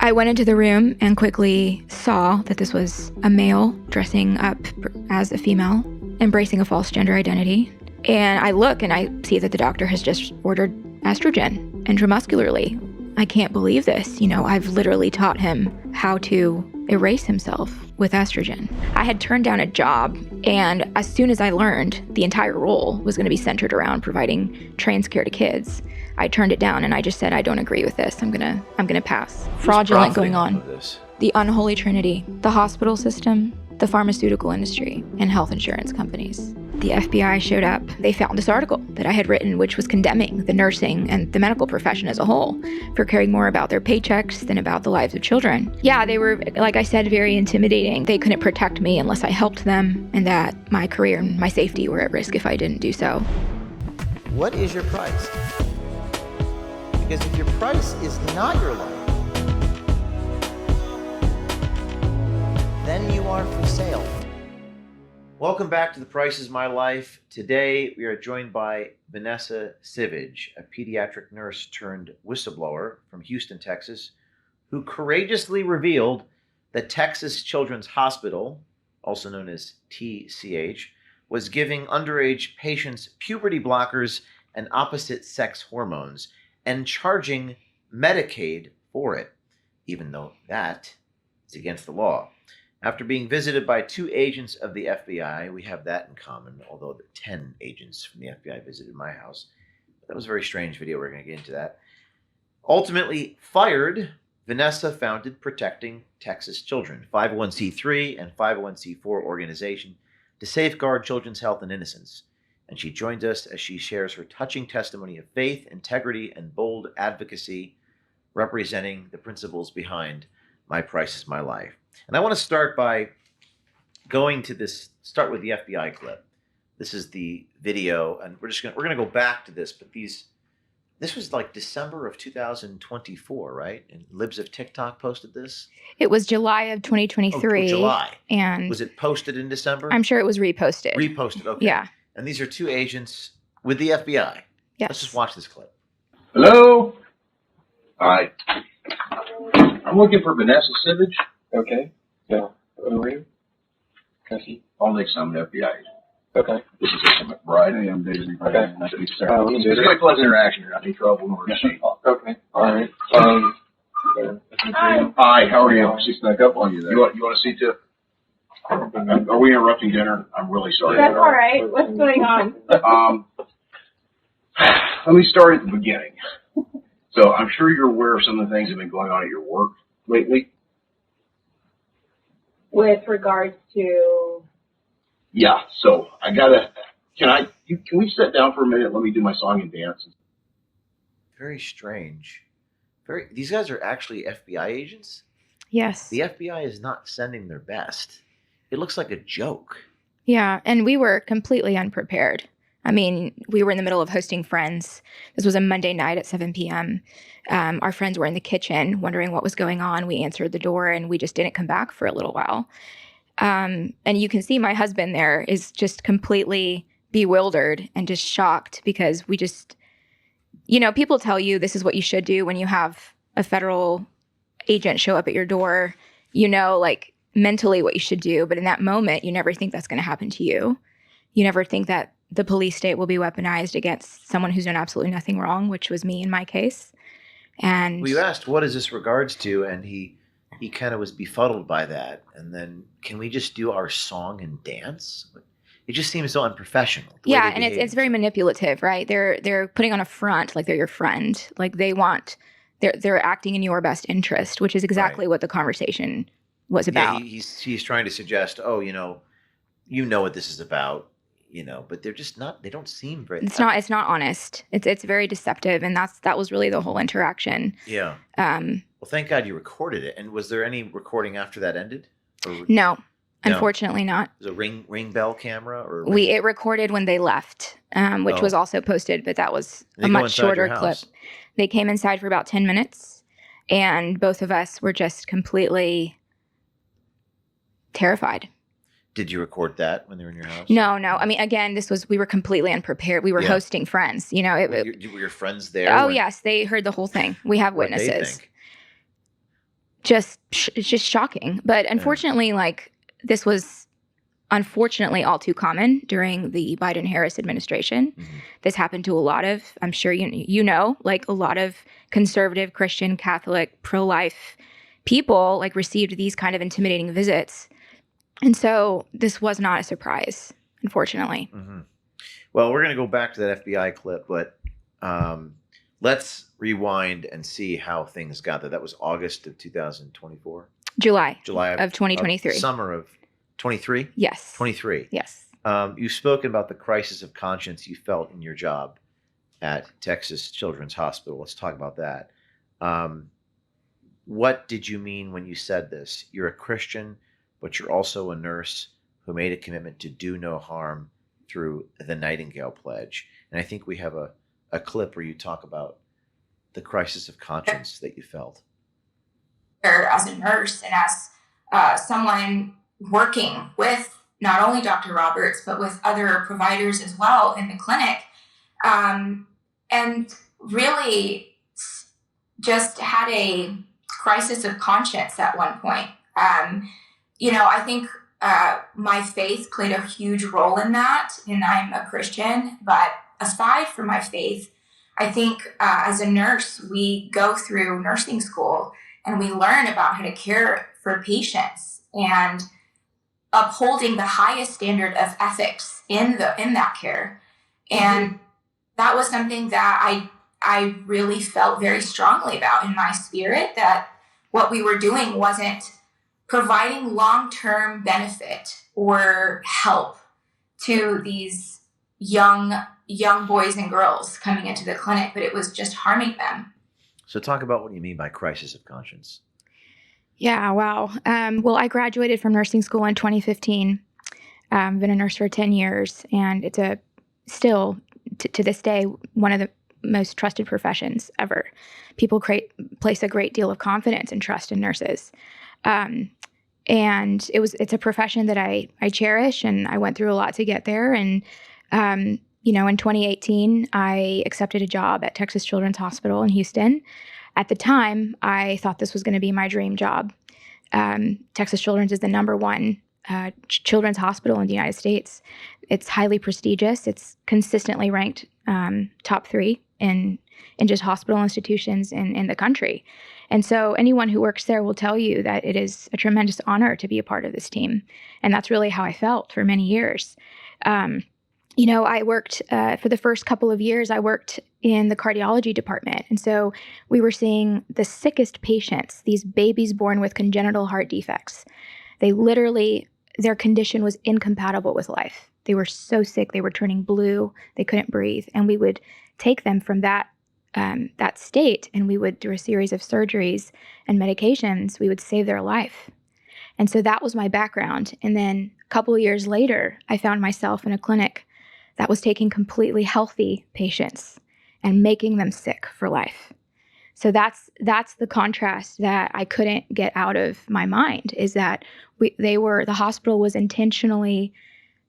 I went into the room and quickly saw that this was a male dressing up as a female, embracing a false gender identity. And I look and I see that the doctor has just ordered estrogen intramuscularly. I can't believe this. I've literally taught him how to erase himself with estrogen. I had turned down a job, and as soon as I learned the entire role was going to be centered around providing trans care to kids, I turned it down and I just said, I don't agree with this. I'm gonna pass. Fraudulent going on. The unholy trinity: the hospital system, the pharmaceutical industry, and health insurance companies. The FBI showed up. They found this article that I had written, which was condemning the nursing and the medical profession as a whole for caring more about their paychecks than about the lives of children. Yeah, they were, like I said, very intimidating. They couldn't protect me unless I helped them, and that my career and my safety were at risk if I didn't do so. What is your price? Because if your price is not your life, then you are for sale. Welcome back to The Price is My Life. Today, we are joined by Vanessa Sivadge, a pediatric nurse turned whistleblower from Houston, Texas, who courageously revealed that Texas Children's Hospital, also known as TCH, was giving underage patients puberty blockers and opposite-sex hormones and charging Medicaid for it, even though that is against the law. After being visited by 2 agents of the FBI, we have that in common, although the 10 agents from the FBI visited my house. That was a very strange video. We're going to get into that. Ultimately fired, Vanessa founded Protecting Texas Children, 501c3 and 501c4 organization to safeguard children's health and innocence. And she joins us as she shares her touching testimony of faith, integrity, and bold advocacy representing the principles behind My Price is My Life. And I want to start by going to start with the FBI clip. This is the video, and we're going to go back to this, but this was like December of 2024, right? And Libs of TikTok posted this? It was July of 2023. Oh, July. And was it posted in December? I'm sure it was reposted. Reposted, okay. Yeah. And these are 2 agents with the FBI. Yes. Let's just watch this clip. Hello? Hi. I'm looking for Vanessa Sivadge. Okay. Yeah. Who are you? Cassie. I'll make some FBI agent. Okay. This is Mr. McBride. Hey, I'm David. Okay. Nice to meet you, sir. This is a pleasant interaction. You're not in trouble nor she. Okay. All right. Hi. How are you? She snuck up on you there. You want to see too? Are we interrupting dinner? I'm really sorry. That's all right. What's going on? Let me start at the beginning. So I'm sure you're aware of some of the things that have been going on at your work lately. With regards to? Yeah, so can we sit down for a minute? Let me do my song and dance. Very strange. These guys are actually FBI agents? Yes. The FBI is not sending their best. It looks like a joke. Yeah, and we were completely unprepared. I mean, we were in the middle of hosting friends. This was a Monday night at 7 p.m. Our friends were in the kitchen wondering what was going on. We answered the door and we just didn't come back for a little while. And you can see my husband there is just completely bewildered and just shocked because we just, people tell you this is what you should do when you have a federal agent show up at your door, like mentally what you should do. But in that moment, you never think that's going to happen to you. You never think that the police state will be weaponized against someone who's done absolutely nothing wrong, which was me in my case. And you asked, what is this regards to? And he kind of was befuddled by that. And then, can we just do our song and dance? It just seems so unprofessional. Yeah, and it's very manipulative, right? They're putting on a front like they're your friend. Like they're acting in your best interest, which is exactly what the conversation was about. Yeah, he's trying to suggest, you know what this is about. But they're just not. They don't seem very. It's not honest. It's very deceptive, and that was really the whole interaction. Yeah. Well, thank God you recorded it. And was there any recording after that ended? No, unfortunately not. Was it a ring bell camera or? It recorded when they left, which was also posted, but that was a much shorter clip. They came inside for about 10 minutes, and both of us were just completely terrified. Did you record that when they were in your house? No. I mean, again, we were completely unprepared. We were hosting friends. Were your friends there? Oh, yes. They heard the whole thing. We have witnesses. What did they think? just shocking. But unfortunately, like, this was unfortunately all too common during the Biden-Harris administration. Mm-hmm. This happened to a lot of, I'm sure you know, like a lot of conservative, Christian, Catholic, pro-life people like received these kind of intimidating visits. And so this was not a surprise, unfortunately. Mm-hmm. Well, we're going to go back to that FBI clip, but let's rewind and see how things got there. That was August of 2024? July of 2023. Summer of 23? Yes. 23. Yes. You've spoken about the crisis of conscience you felt in your job at Texas Children's Hospital. Let's talk about that. What did you mean when you said this? You're a Christian, but you're also a nurse who made a commitment to do no harm through the Nightingale Pledge. And I think we have a clip where you talk about the crisis of conscience that you felt. As a nurse and as someone working with not only Dr. Roberts, but with other providers as well in the clinic, and really just had a crisis of conscience at one point. I think my faith played a huge role in that, and I'm a Christian, but aside from my faith, I think as a nurse, we go through nursing school and we learn about how to care for patients and upholding the highest standard of ethics in that care. And that was something that I really felt very strongly about in my spirit, that what we were doing wasn't providing long-term benefit or help to these young boys and girls coming into the clinic, but it was just harming them. So talk about what you mean by crisis of conscience. Yeah, wow. Well, I graduated from nursing school in 2015. I've been a nurse for 10 years, and it's still, to this day, one of the most trusted professions ever. People place a great deal of confidence and trust in nurses. And it's a profession that I cherish, and I went through a lot to get there. And, in 2018, I accepted a job at Texas Children's Hospital in Houston. At the time, I thought this was going to be my dream job. Texas Children's is the #1 children's hospital in the United States. It's highly prestigious. It's consistently ranked top 3 in just hospital institutions in the country. And so anyone who works there will tell you that it is a tremendous honor to be a part of this team. And that's really how I felt for many years. I worked for the first couple of years, I worked in the cardiology department. And so we were seeing the sickest patients, these babies born with congenital heart defects. Their condition was incompatible with life. They were so sick, they were turning blue, they couldn't breathe. And we would take them from that state, and we would do a series of surgeries and medications. We would save their life. And so that was my background. And then a couple of years later, I found myself in a clinic that was taking completely healthy patients and making them sick for life. So that's the contrast that I couldn't get out of my mind, is that the hospital was intentionally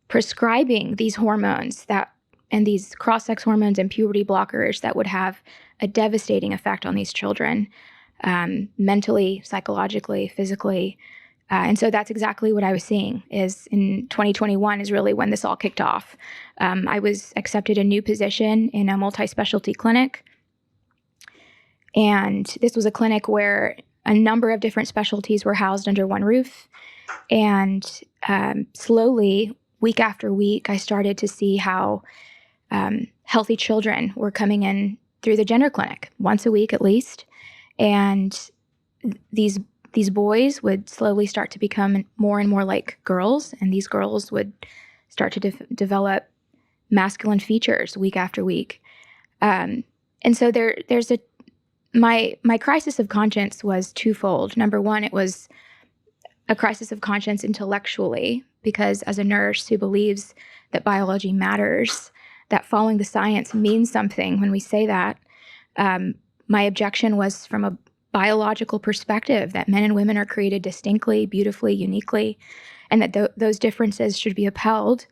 prescribing these hormones and these cross-sex hormones and puberty blockers that would have a devastating effect on these children, mentally, psychologically, physically. And so that's exactly what I was seeing. Is in 2021 is really when this all kicked off. I was accepted a new position in a multi-specialty clinic. And this was a clinic where a number of different specialties were housed under one roof. And slowly, week after week, I started to see how healthy children were coming in through the gender clinic once a week at least. And these boys would slowly start to become more and more like girls, and these girls would start to develop masculine features week after week. And so my crisis of conscience was twofold. Number one, it was a crisis of conscience intellectually, because as a nurse who believes that biology matters, that following the science means something when we say that, my objection was from a biological perspective, that men and women are created distinctly, beautifully, uniquely, and that those differences should be upheld.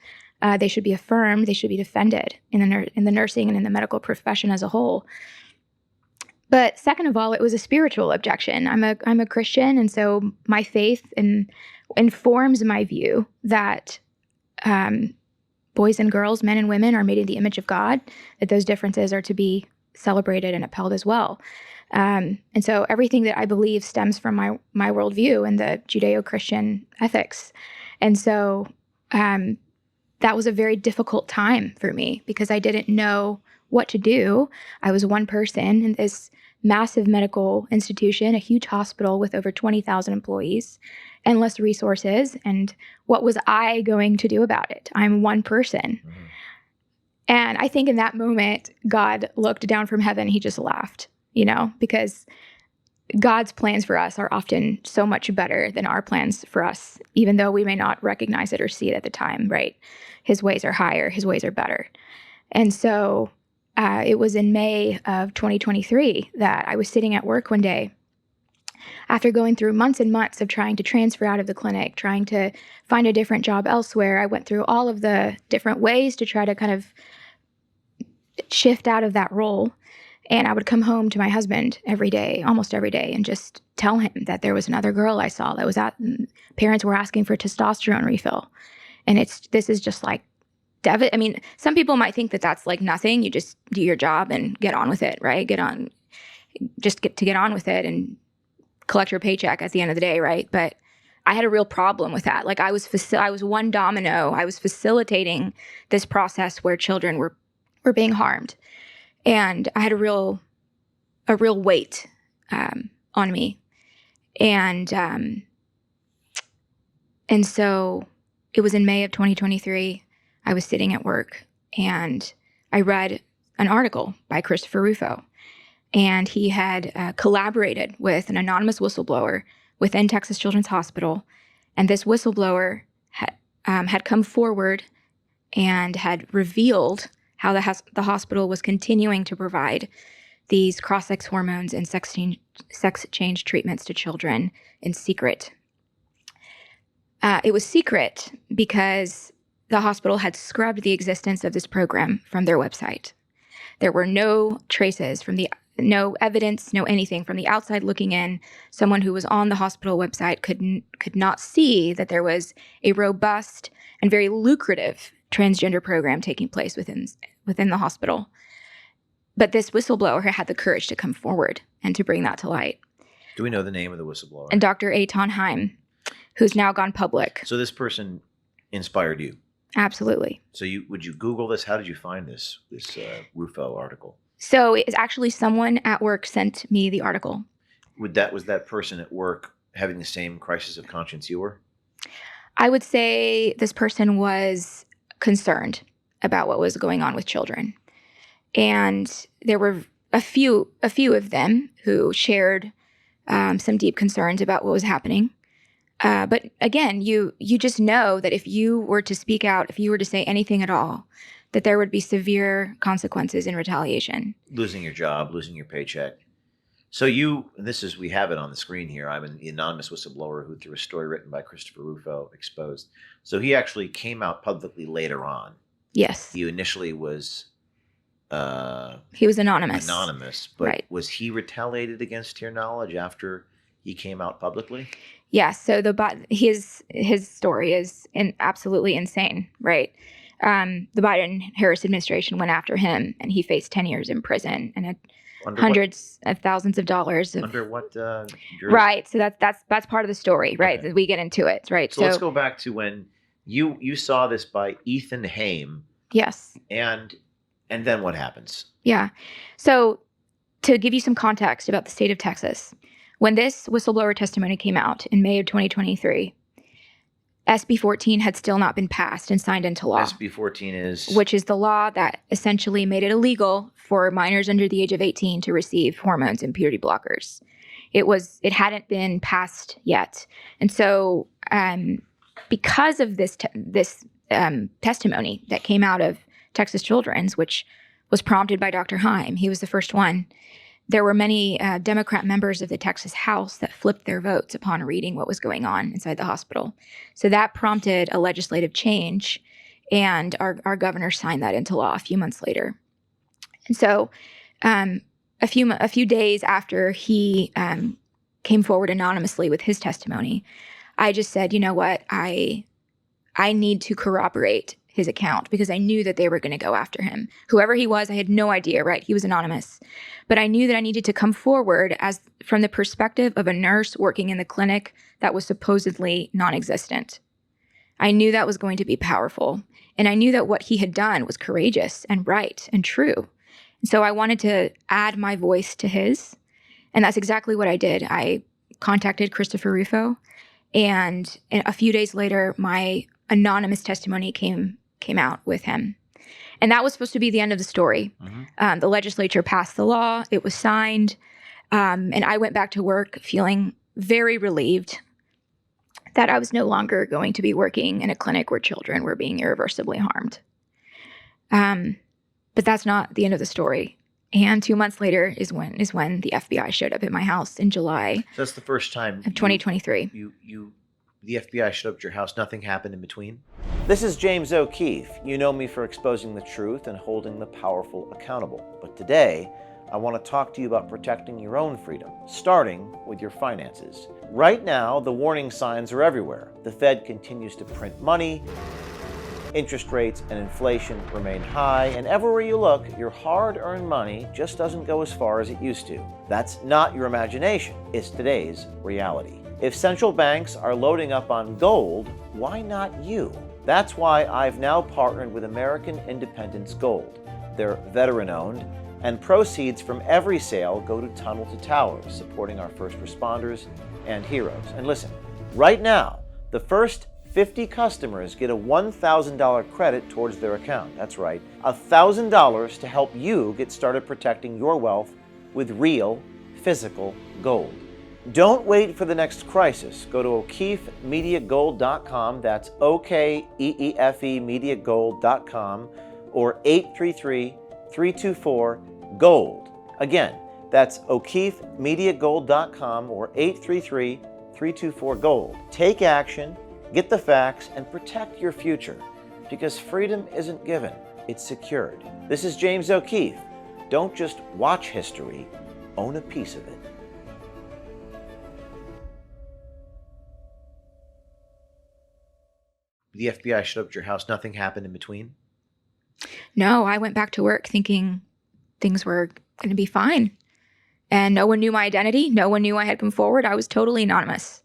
They should be affirmed. They should be defended in the nursing and in the medical profession as a whole. But second of all, it was a spiritual objection. I'm a Christian, and so my faith informs my view that boys and girls, men and women, are made in the image of God, that those differences are to be celebrated and upheld as well. And so everything that I believe stems from my worldview and the Judeo-Christian ethics. And so that was a very difficult time for me because I didn't know what to do. I was one person in this massive medical institution, a huge hospital with over 20,000 employees, endless resources. And what was I going to do about it? I'm one person. Mm-hmm. And I think in that moment, God looked down from heaven. He just laughed, because God's plans for us are often so much better than our plans for us, even though we may not recognize it or see it at the time, right? His ways are higher. His ways are better. And so it was in May of 2023 that I was sitting at work one day after going through months and months of trying to transfer out of the clinic, trying to find a different job elsewhere. I went through all of the different ways to try to kind of shift out of that role. And I would come home to my husband every day, almost every day, and just tell him that there was another girl I saw that was parents were asking for testosterone refill. And this is just like, some people might think that that's like nothing. You just do your job and get on with it, right? Get on with it and collect your paycheck at the end of the day, right? But I had a real problem with that. Like I was one domino. I was facilitating this process where children were being harmed. And I had a real weight on me. And so it was in May of 2023. I was sitting at work and I read an article by Christopher Rufo. And he had collaborated with an anonymous whistleblower within Texas Children's Hospital. And this whistleblower had come forward and had revealed how the hospital was continuing to provide these cross-sex hormones and sex change treatments to children in secret. It was secret because the hospital had scrubbed the existence of this program from their website. There were no traces no evidence, no anything from the outside looking in. Someone who was on the hospital website could not see that there was a robust and very lucrative transgender program taking place within the hospital. But this whistleblower had the courage to come forward and to bring that to light. Do we know the name of the whistleblower? And Dr. Haim, who's now gone public. So this person inspired you? Absolutely. So would you Google this? How did you find this Rufo article? So it's actually someone at work sent me the article. Was that person at work having the same crisis of conscience you were? I would say this person was concerned about what was going on with children. And there were a few of them who shared some deep concerns about what was happening. But again, you just know that if you were to speak out, if you were to say anything at all, that there would be severe consequences in retaliation. Losing your job, losing your paycheck. So we have it on the screen here. I'm an anonymous whistleblower who, through a story written by Christopher Rufo, exposed. So he actually came out publicly later on. Yes. He initially was... he was anonymous. But right. Was he retaliated against, to your knowledge, after he came out publicly? Yes. So his story is absolutely insane, right? The Biden-Harris administration went after him, and he faced 10 years in prison and had hundreds of thousands of dollars. Under what? Right. So that's part of the story, right? Okay. That we get into it, right? So let's go back to when you saw this by Ethan Haim. Yes. And then what happens? Yeah. So to give you some context about the state of Texas, when this whistleblower testimony came out in May of 2023, SB 14 had still not been passed and signed into law. SB 14 is? Which is the law that essentially made it illegal for minors under the age of 18 to receive hormones and puberty blockers. It hadn't been passed yet. And so because of this testimony that came out of Texas Children's, which was prompted by Dr. Haim, he was the first one, there were many Democrat members of the Texas House that flipped their votes upon reading what was going on inside the hospital. So that prompted a legislative change, and our governor signed that into law a few months later. And so a few days after he came forward anonymously with his testimony, I just said, you know what, I need to corroborate his account because I knew that they were going to go after him. Whoever he was, I had no idea, right? He was anonymous. But I knew that I needed to come forward as from the perspective of a nurse working in the clinic that was supposedly non-existent. I knew that was going to be powerful. And I knew that what he had done was courageous and right and true. And so I wanted to add my voice to his. And that's exactly what I did. I contacted Christopher Rufo. And a few days later, my anonymous testimony came out with him. And that was supposed to be the end of the story. Mm-hmm. The legislature passed the law. It was signed. And I went back to work feeling very relieved that I was no longer going to be working in a clinic where children were being irreversibly harmed. But that's not the end of the story. And 2 months later is when the FBI showed up at my house in July. So that's the first time of 2023. The FBI showed up at your house. Nothing happened in between. This is James O'Keefe. You know me for exposing the truth and holding the powerful accountable. But today, I want to talk to you about protecting your own freedom, starting with your finances. Right now, the warning signs are everywhere. The Fed continues to print money. Interest rates and inflation remain high, and everywhere you look, your hard-earned money just doesn't go as far as it used to. That's not your imagination. It's today's reality. If central banks are loading up on gold, why not you? That's why I've now partnered with American Independence Gold. They're veteran-owned, and proceeds from every sale go to Tunnel to Towers, supporting our first responders and heroes. And listen, right now, the first 50 customers get a $1,000 credit towards their account. That's right, $1,000 to help you get started protecting your wealth with real, physical gold. Don't wait for the next crisis. Go to O'KeefeMediaGold.com. That's OKEEFE MediaGold.com or 833-324-GOLD. Again, that's O'KeefeMediaGold.com or 833-324-GOLD. Take action, get the facts, and protect your future, because freedom isn't given, it's secured. This is James O'Keefe. Don't just watch history, own a piece of it. The FBI showed up at your house. Nothing happened in between? No, I went back to work thinking things were going to be fine. And no one knew my identity. No one knew I had come forward. I was totally anonymous.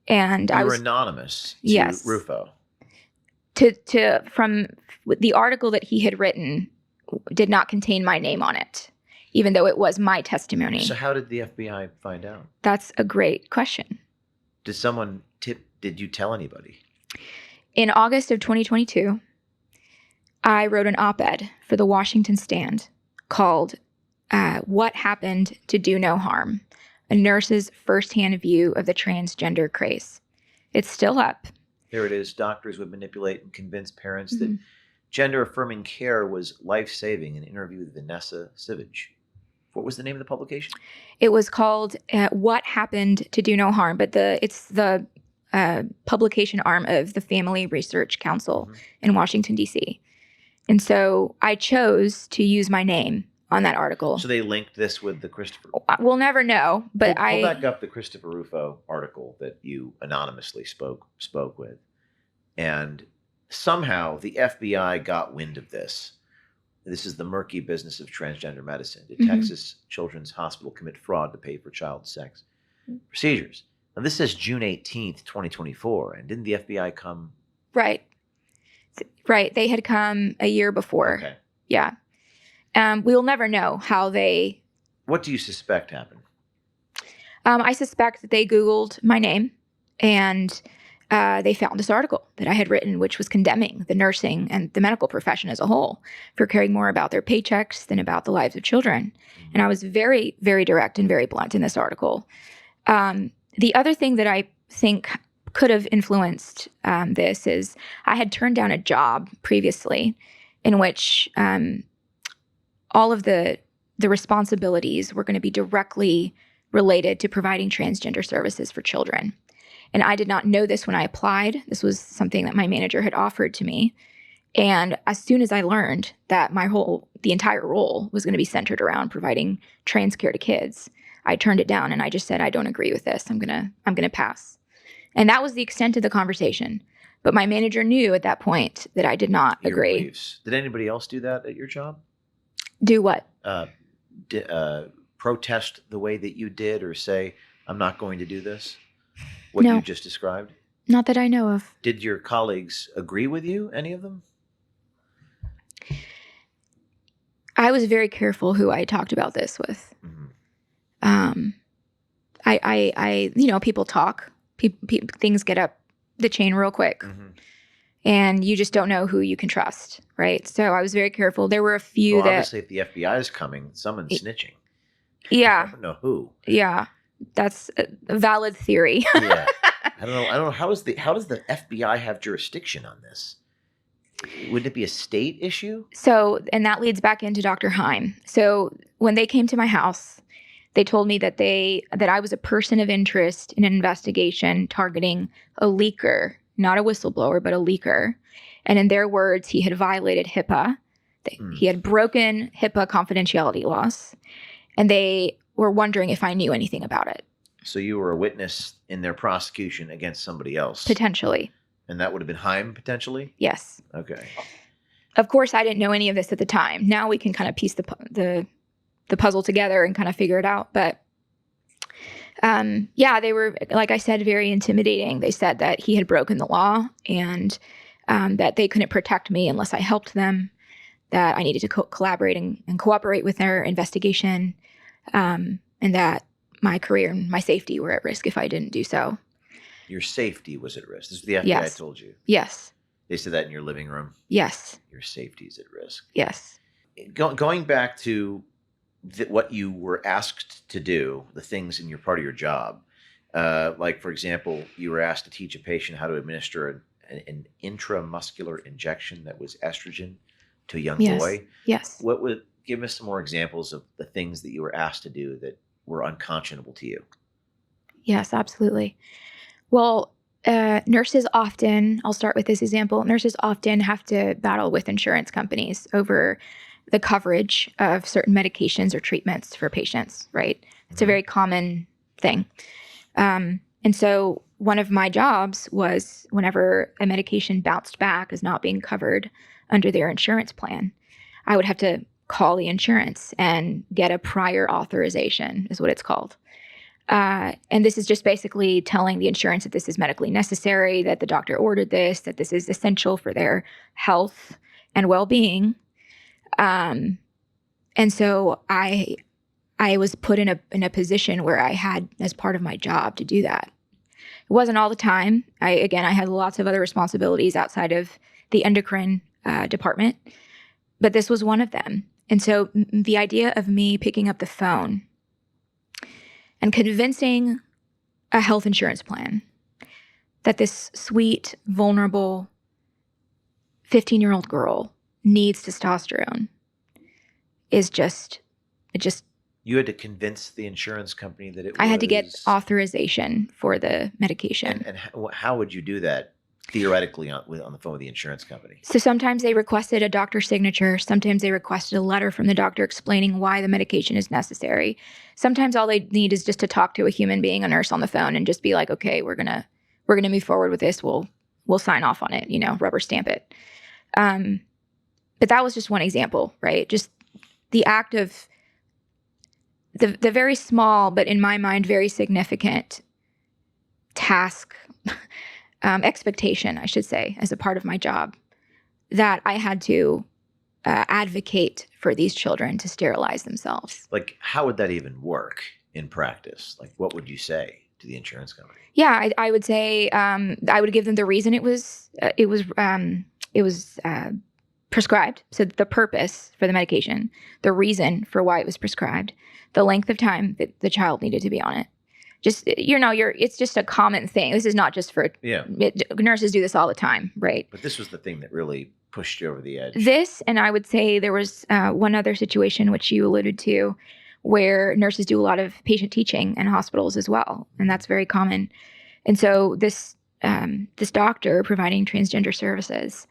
And you were anonymous to yes, Rufo. From the article that he had written did not contain my name on it, even though it was my testimony. So how did the FBI find out? That's a great question. Did you tell anybody? In August of 2022, I wrote an op-ed for the Washington Stand called What Happened to Do No Harm? A nurse's firsthand view of the transgender craze. It's still up. There it is. Doctors would manipulate and convince parents that gender-affirming care was life-saving. An interview with Vanessa Sivadge. What was the name of the publication? It was called What Happened to Do No Harm, but it's the publication arm of the Family Research Council in Washington, D.C. And so I chose to use my name on that article. So they linked this with the Christopher... We'll never know, but Pull back up the Christopher Rufo article that you anonymously spoke with. And somehow the FBI got wind of this. This is the murky business of transgender medicine. Did Texas Children's Hospital commit fraud to pay for child sex procedures? Now, this says June 18th, 2024. And didn't the FBI come? Right. They had come a year before. Okay. Yeah. We'll never know how they... What do you suspect happened? I suspect that they Googled my name and they found this article that I had written, which was condemning the nursing and the medical profession as a whole for caring more about their paychecks than about the lives of children. And I was very, very direct and very blunt in this article. The other thing that I think could have influenced this is I had turned down a job previously in which all of the responsibilities were going to be directly related to providing transgender services for children. And I did not know this when I applied. This was something that my manager had offered to me. And as soon as I learned that the entire role was going to be centered around providing trans care to kids, I turned it down and I just said, I don't agree with this. I'm going to pass. And that was the extent of the conversation. But my manager knew at that point that I did not agree. Beliefs. Did anybody else do that at your job? Do what? Protest the way that you did, or say, I'm not going to do this? What No. you just described? Not that I know of. Did your colleagues agree with you, any of them? I was very careful who I talked about this with. Mm-hmm. People talk. Things get up the chain real quick. Mm-hmm. And you just don't know who you can trust, right? So I was very careful. There were a few that... Obviously, if the FBI is coming, someone's snitching. Yeah. I don't know who. Yeah. That's a valid theory. Yeah. I don't know. How does the FBI have jurisdiction on this? Wouldn't it be a state issue? So, and that leads back into Dr. Haim. So when they came to my house, they told me that I was a person of interest in an investigation targeting a leaker, not a whistleblower, but a leaker. And in their words, he had violated HIPAA. He had broken HIPAA confidentiality laws. And they were wondering if I knew anything about it. So you were a witness in their prosecution against somebody else? Potentially. And that would have been Haim, potentially? Yes. Okay. Of course, I didn't know any of this at the time. Now we can kind of piece the puzzle together and kind of figure it out. But they were, like I said, very intimidating. They said that he had broken the law and that they couldn't protect me unless I helped them, that I needed to collaborate and cooperate with their investigation, and that my career and my safety were at risk if I didn't do so. Your safety was at risk. This is what the FBI Yes. told you. Yes. They said that in your living room. Yes. Your safety is at risk. Yes. Going back to what you were asked to do, the things in your part of your job, like, for example, you were asked to teach a patient how to administer an intramuscular injection that was estrogen to a young boy. Yes. What would give us some more examples of the things that you were asked to do that were unconscionable to you? Yes, absolutely. Well, nurses often, I'll start with this example, nurses often have to battle with insurance companies over the coverage of certain medications or treatments for patients, right? It's a very common thing. And so one of my jobs was whenever a medication bounced back as not being covered under their insurance plan, I would have to call the insurance and get a prior authorization, is what it's called. And this is just basically telling the insurance that this is medically necessary, that the doctor ordered this, that this is essential for their health and well-being. And so I was put in a position where I had, as part of my job, to do that. It wasn't all the time. I had lots of other responsibilities outside of the endocrine department, but this was one of them. And so the idea of me picking up the phone and convincing a health insurance plan that this sweet, vulnerable 15-year-old girl needs testosterone is just. You had to convince the insurance company that it was... I had to get authorization for the medication. And how would you do that theoretically on the phone with the insurance company? So sometimes they requested a doctor's signature. Sometimes they requested a letter from the doctor explaining why the medication is necessary. Sometimes all they need is just to talk to a human being, a nurse on the phone, and just be like, okay, we're gonna move forward with this. We'll sign off on it, rubber stamp it. But that was just one example, right? Just the act of the very small, but in my mind, very significant task, expectation, I should say, as a part of my job, that I had to advocate for these children to sterilize themselves. Like, how would that even work in practice? Like, what would you say to the insurance company? Yeah, I would say I would give them the reason it was prescribed. So the purpose for the medication, the reason for why it was prescribed, the length of time that the child needed to be on it. Just, it's just a common thing. This is not just for, nurses do this all the time, right? But this was the thing that really pushed you over the edge. This, and I would say there was one other situation which you alluded to, where nurses do a lot of patient teaching in hospitals as well. And that's very common. And so this doctor providing transgender services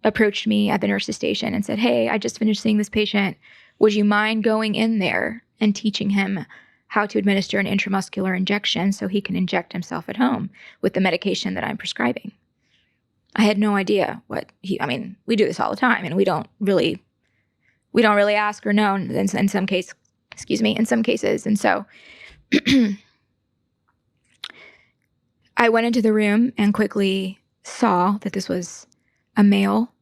approached me at the nurse's station and said, "Hey, I just finished seeing this patient. Would you mind going in there and teaching him how to administer an intramuscular injection so he can inject himself at home with the medication that I'm prescribing?" I had no idea we do this all the time, and we don't really ask or know in some cases. And so I went into the room and quickly saw that this was a male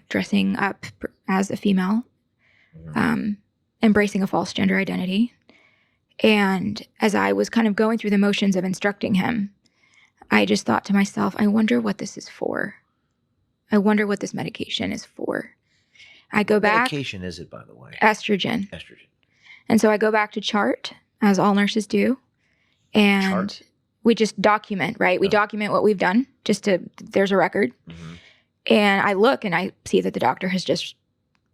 dressing up as a female, embracing a false gender identity. And as I was kind of going through the motions of instructing him, I just thought to myself, I wonder what this is for. I wonder what this medication is for. I go back. What medication is it, by the way? Estrogen. Estrogen. And so I go back to chart, as all nurses do. And Chart? we just document, right? We document what we've done, there's a record. Mm-hmm. And I look and I see that the doctor has just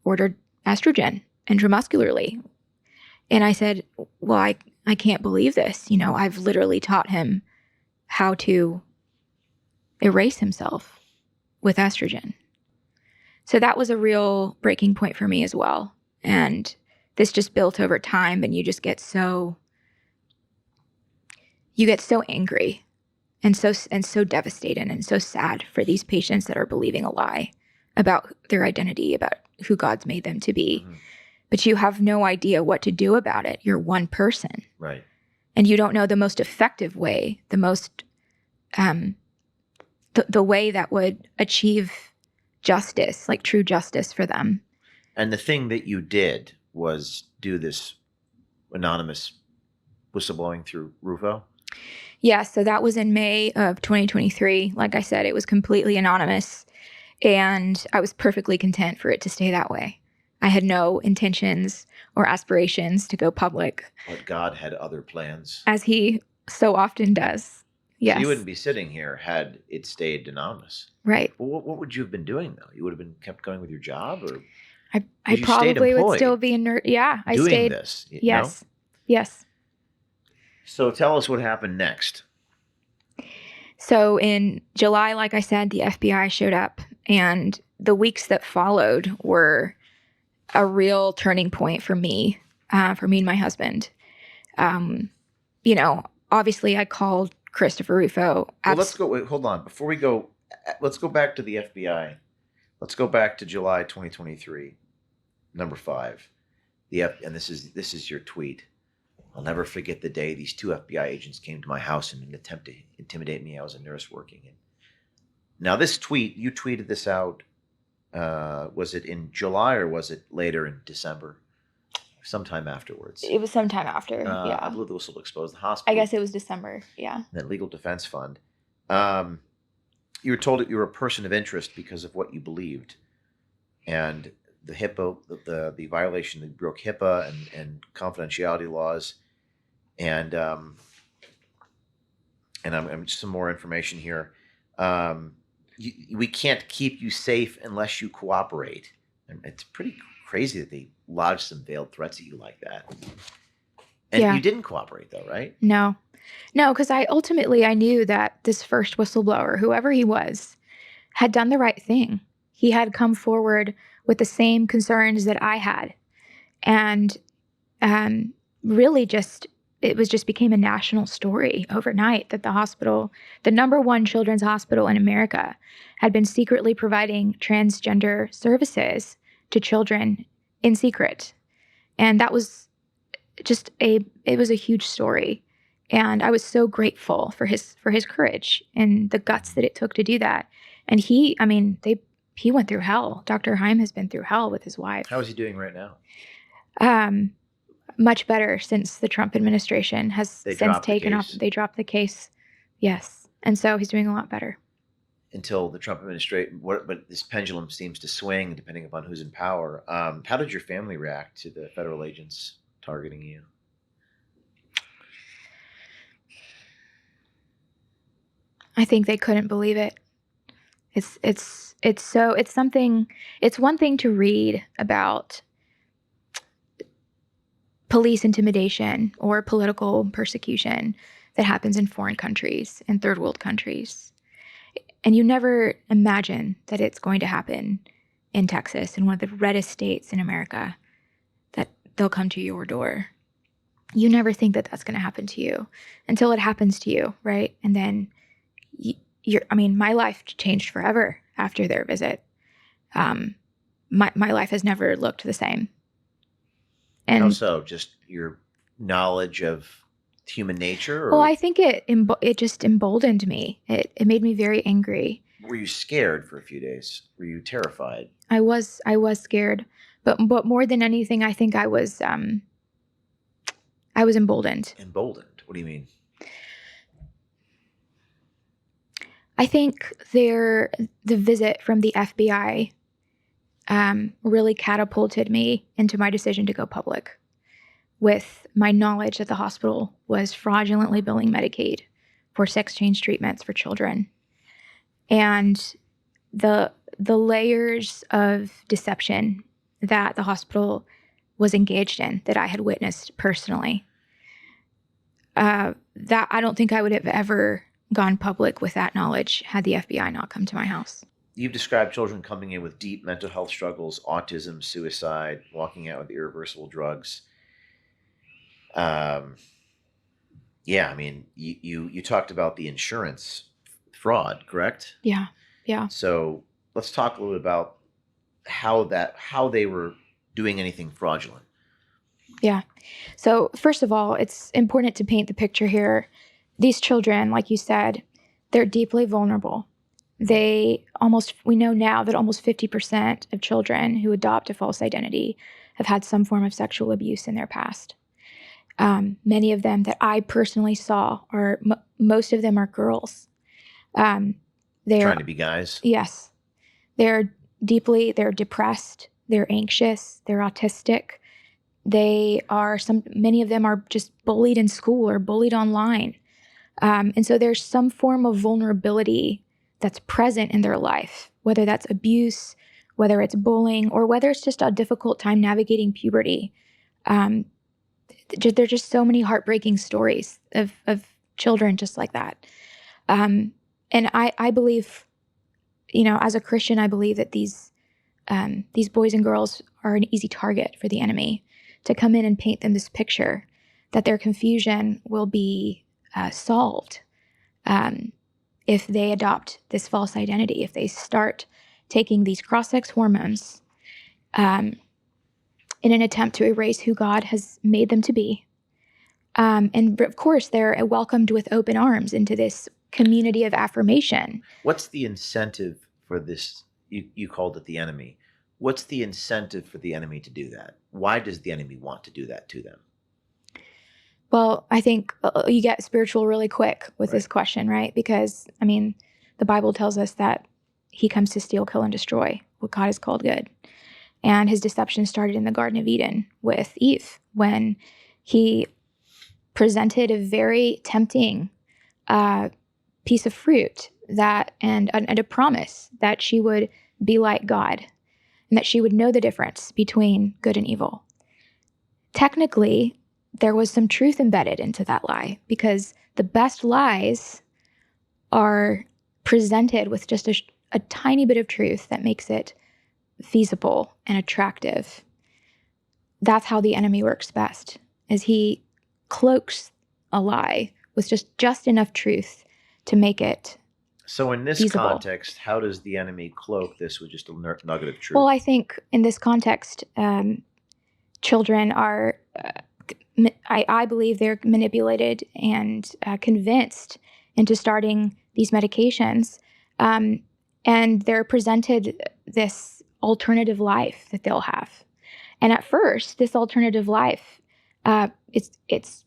ordered estrogen intramuscularly. And I said, well, I can't believe this. I've literally taught him how to erase himself with estrogen. So that was a real breaking point for me as well. And this just built over time, and you just get so angry and so devastated and so sad for these patients that are believing a lie about their identity, about who God's made them to be. Mm-hmm. But you have no idea what to do about it. You're one person. Right. And you don't know the most effective way, the most, the way that would achieve justice, like true justice for them. And the thing that you did was do this anonymous whistleblowing through Rufo? Yeah, so that was in May of 2023. Like I said, it was completely anonymous, and I was perfectly content for it to stay that way. I had no intentions or aspirations to go public. But God had other plans. As he so often does. Yes. So you wouldn't be sitting here had it stayed anonymous. Right. Well, what would you have been doing, though? You would have been kept going with your job? Or I probably would still be I doing stayed. This. Yes. No? Yes. So tell us what happened next. So in July, like I said, the FBI showed up, and the weeks that followed were a real turning point for me and my husband. Obviously I called Christopher Rufo. Hold on. Before we go, let's go back to the FBI. Let's go back to July 2023, number 5. And this is your tweet. I'll never forget the day these 2 FBI agents came to my house in an attempt to intimidate me. I was a nurse working. Now this tweet, you tweeted this out. Was it in July or was it later in December? Sometime afterwards. It was sometime after, yeah. I believe this will expose the hospital. I guess it was December, yeah. That legal defense fund. You were told that you were a person of interest because of what you believed. And the HIPAA, the violation, that broke HIPAA and confidentiality laws. And I'm some more information here. We can't keep you safe unless you cooperate. And it's pretty crazy that they lodged some veiled threats at you like that. And you didn't cooperate, though, right? No, because I knew that this first whistleblower, whoever he was, had done the right thing. He had come forward with the same concerns that I had. And really it became a national story overnight that the hospital, the number 1 children's hospital in America, had been secretly providing transgender services to children in secret. And that was it was a huge story. And I was so grateful for his courage and the guts that it took to do that. And he went through hell. Dr. Haim has been through hell with his wife. How is he doing right now? Much better since the Trump administration has since taken off. They dropped the case. Yes. And so he's doing a lot better. Until the Trump administration, but this pendulum seems to swing depending upon who's in power. How did your family react to the federal agents targeting you? I think they couldn't believe it. It's one thing to read about police intimidation or political persecution that happens in foreign countries, in third world countries. And you never imagine that it's going to happen in Texas, in one of the reddest states in America, that they'll come to your door. You never think that that's going to happen to you until it happens to you, right? And then my life changed forever after their visit. My life has never looked the same. And how so? Just your knowledge of human nature? Or well, I think it just emboldened me. It made me very angry. were you scared for a few days? Were you terrified? I was scared, but more than anything, I think I was emboldened. Emboldened? What do you mean? I think the visit from the FBI really catapulted me into my decision to go public, with my knowledge that the hospital was fraudulently billing Medicaid for sex change treatments for children, and the layers of deception that the hospital was engaged in, that I had witnessed personally. That I don't think I would have ever gone public with that knowledge had the FBI not come to my house. You've described children coming in with deep mental health struggles, autism, suicide, walking out with irreversible drugs. Yeah, I mean, you talked about the insurance fraud, correct? Yeah. So let's talk a little bit about how they were doing anything fraudulent. Yeah. So first of all, it's important to paint the picture here. These children, like you said, they're deeply vulnerable. We know now that almost 50% of children who adopt a false identity have had some form of sexual abuse in their past. Many of them that I personally saw most of them are girls. They're trying to be guys. Yes. They're depressed, they're anxious, they're autistic. Many of them are just bullied in school or bullied online. And so there's some form of vulnerability that's present in their life, whether that's abuse, whether it's bullying, or whether it's just a difficult time navigating puberty. There's just so many heartbreaking stories of children just like that. And I believe, as a Christian, I believe that these boys and girls are an easy target for the enemy to come in and paint them this picture that their confusion will be solved if they adopt this false identity, if they start taking these cross-sex hormones in an attempt to erase who God has made them to be. And of course, they're welcomed with open arms into this community of affirmation. What's the incentive for this? You called it the enemy. What's the incentive for the enemy to do that? Why does the enemy want to do that to them? Well, I think you get spiritual really quick with this question, right? Because, the Bible tells us that he comes to steal, kill, and destroy what God has called good. And his deception started in the Garden of Eden with Eve, when he presented a very tempting piece of fruit and a promise that she would be like God and that she would know the difference between good and evil. Technically, there was some truth embedded into that lie, because the best lies are presented with just a tiny bit of truth that makes it feasible and attractive. That's how the enemy works best, is he cloaks a lie with just enough truth to make it So in this feasible. context, how does the enemy cloak this with just a nugget of truth? Well, I think in this context, children are, I believe they're manipulated and convinced into starting these medications. And they're presented this alternative life that they'll have. And at first, this alternative life, it's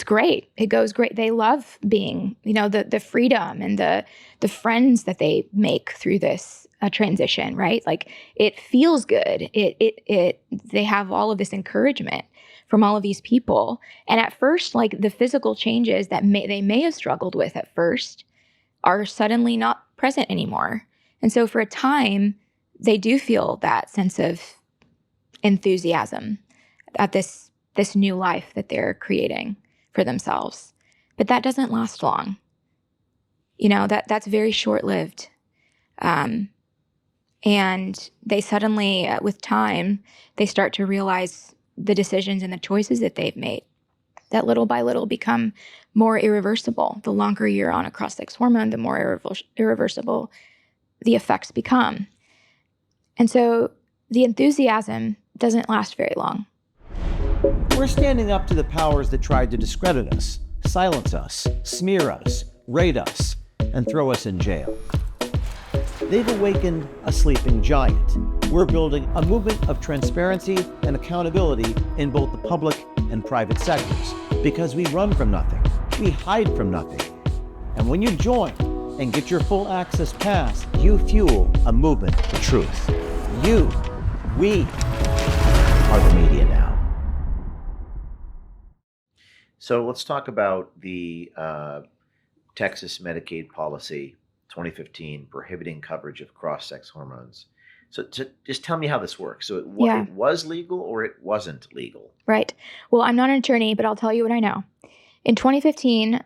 great. It goes great. They love being, the freedom and the friends that they make through this transition, right? Like, it feels good. They have all of this encouragement from all of these people. And at first, like, the physical changes that they may have struggled with at first are suddenly not present anymore. And so for a time, they do feel that sense of enthusiasm at this new life that they're creating for themselves. But that doesn't last long. that's very short-lived. And they suddenly, with time, they start to realize the decisions and the choices that they've made that little by little become more irreversible. The longer you're on a cross-sex hormone, the more irreversible the effects become. And so the enthusiasm doesn't last very long. We're standing up to the powers that tried to discredit us, silence us, smear us, raid us, and throw us in jail. They've awakened a sleeping giant. We're building a movement of transparency and accountability in both the public and private sectors, because we run from nothing, we hide from nothing. And when you join and get your full access pass, you fuel a movement for truth. We are the media now. So let's talk about the Texas Medicaid policy 2015 prohibiting coverage of cross-sex hormones. So just tell me how this works. So it was legal or it wasn't legal? Right. Well, I'm not an attorney, but I'll tell you what I know. In 2015,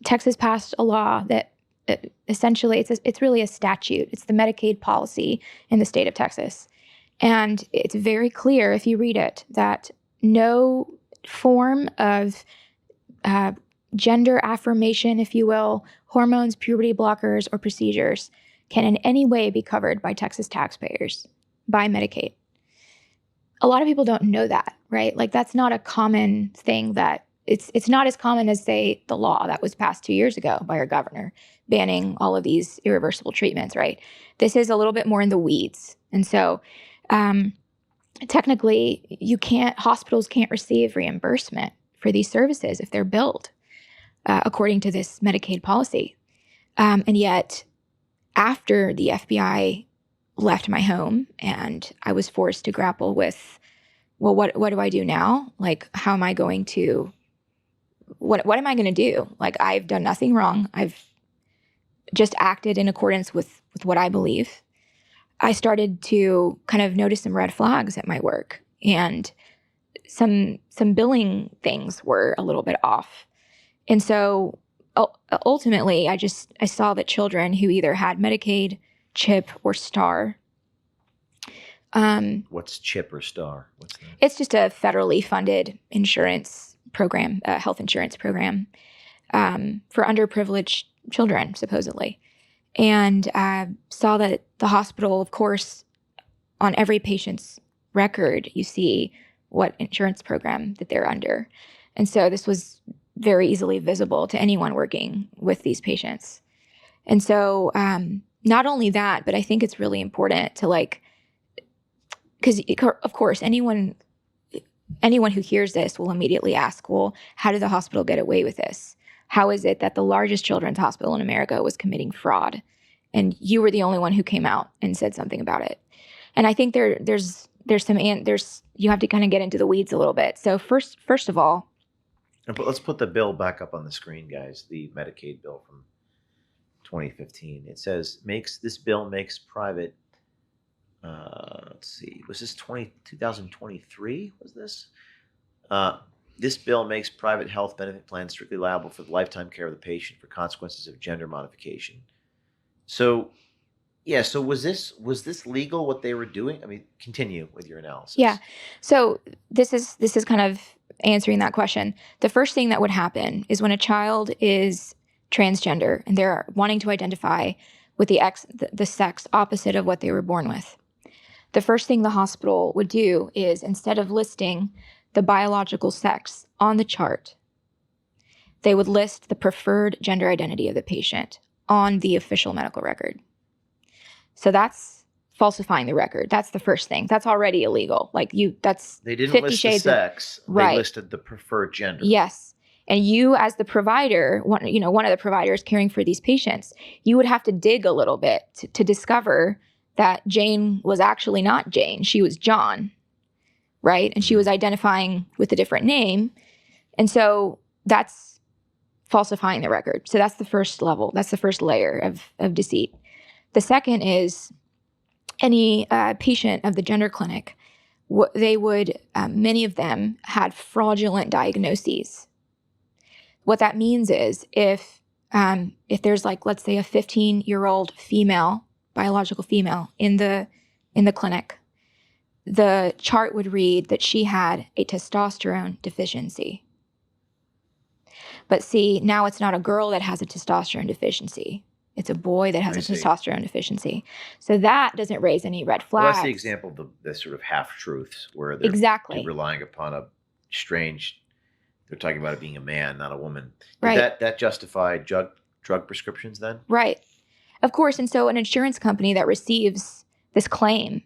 Texas passed a law that essentially it's really a statute. It's the Medicaid policy in the state of Texas. And it's very clear, if you read it, that no form of gender affirmation, if you will, hormones, puberty blockers, or procedures can in any way be covered by Texas taxpayers, by Medicaid. A lot of people don't know that, right? Like that's not a common thing that it's not as common as, say, the law that was passed 2 years ago by our governor banning all of these irreversible treatments, right? This is a little bit more in the weeds. And so technically hospitals can't receive reimbursement for these services if they're billed according to this Medicaid policy. And yet after the FBI left my home and I was forced to grapple with, well, what do I do now? Like, how am I going to, what am I going to do? Like, I've done nothing wrong. I've just acted in accordance with what I believe. I started to kind of notice some red flags at my work, and some billing things were a little bit off. And so ultimately, I saw that children who either had Medicaid, CHIP, or STAR. What's CHIP or STAR? What's that? It's just a federally funded insurance program, a health insurance program for underprivileged children, supposedly. And saw that the hospital, of course, on every patient's record, you see what insurance program that they're under. And so this was very easily visible to anyone working with these patients. And so not only that, but I think it's really important to because of course, anyone who hears this will immediately ask, well, how did the hospital get away with this? How is it that the largest children's hospital in America was committing fraud and you were the only one who came out and said something about it? And I think there's you have to kind of get into the weeds a little bit. So first of all, let's put the bill back up on the screen, guys. The Medicaid bill from 2015. It says this bill makes private. Let's see. Was this 2023? Was this? This bill makes private health benefit plans strictly liable for the lifetime care of the patient for consequences of gender modification. So, yeah. So was this legal? What they were doing? I mean, continue with your analysis. Yeah. So this is kind of answering that question. The first thing that would happen is when a child is transgender and they're wanting to identify with the sex opposite of what they were born with. The first thing the hospital would do is, instead of listing the biological sex on the chart, they would list the preferred gender identity of the patient on the official medical record. So that's falsifying the record. That's the first thing. That's already illegal. They didn't 50 list shades the sex. Right. They listed the preferred gender. Yes. And you, as the provider, one of the providers caring for these patients, you would have to dig a little bit to discover that Jane was actually not Jane. She was John, right? And she was identifying with a different name. And so that's falsifying the record. So that's the first level. That's the first layer of deceit. The second is any patient of the gender clinic, many of them had fraudulent diagnoses. What that means is if if there's like, let's say a 15-year-old female, biological female in the clinic, the chart would read that she had a testosterone deficiency. But see, now it's not a girl that has a testosterone deficiency. It's a boy that has a testosterone deficiency. So that doesn't raise any red flags. Well, that's the example of the sort of half-truths where they're relying upon a strange, they're talking about it being a man, not a woman. Did that justify drug prescriptions then? Right. Of course. And so an insurance company that receives this claim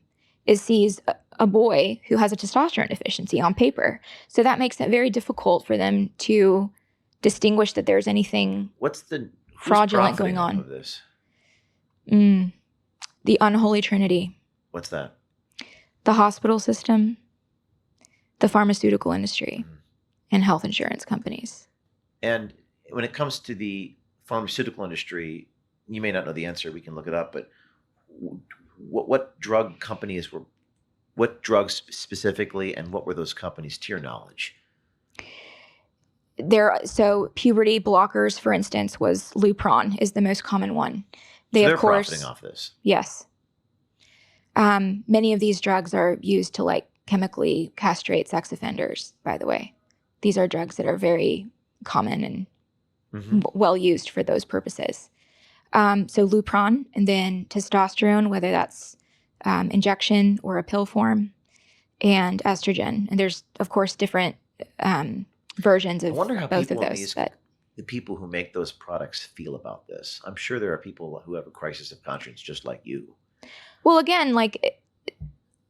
sees a boy who has a testosterone deficiency on paper. So that makes it very difficult for them to distinguish that there's anything fraudulent going on. Of this? The unholy trinity. What's that? The hospital system, the pharmaceutical industry, and health insurance companies. And when it comes to the pharmaceutical industry, you may not know the answer. We can look it up. But what drug companies what drugs specifically, and what were those companies to your knowledge? So puberty blockers, for instance, was Lupron is the most common one. They're profiting off this. Yes. Many of these drugs are used to like chemically castrate sex offenders, by the way. These are drugs that are very common and well used for those purposes. So Lupron, and then testosterone, whether that's injection or a pill form, and estrogen. And there's, of course, different versions of both of those. The people who make those products feel about this. I'm sure there are people who have a crisis of conscience just like you. Well, again, like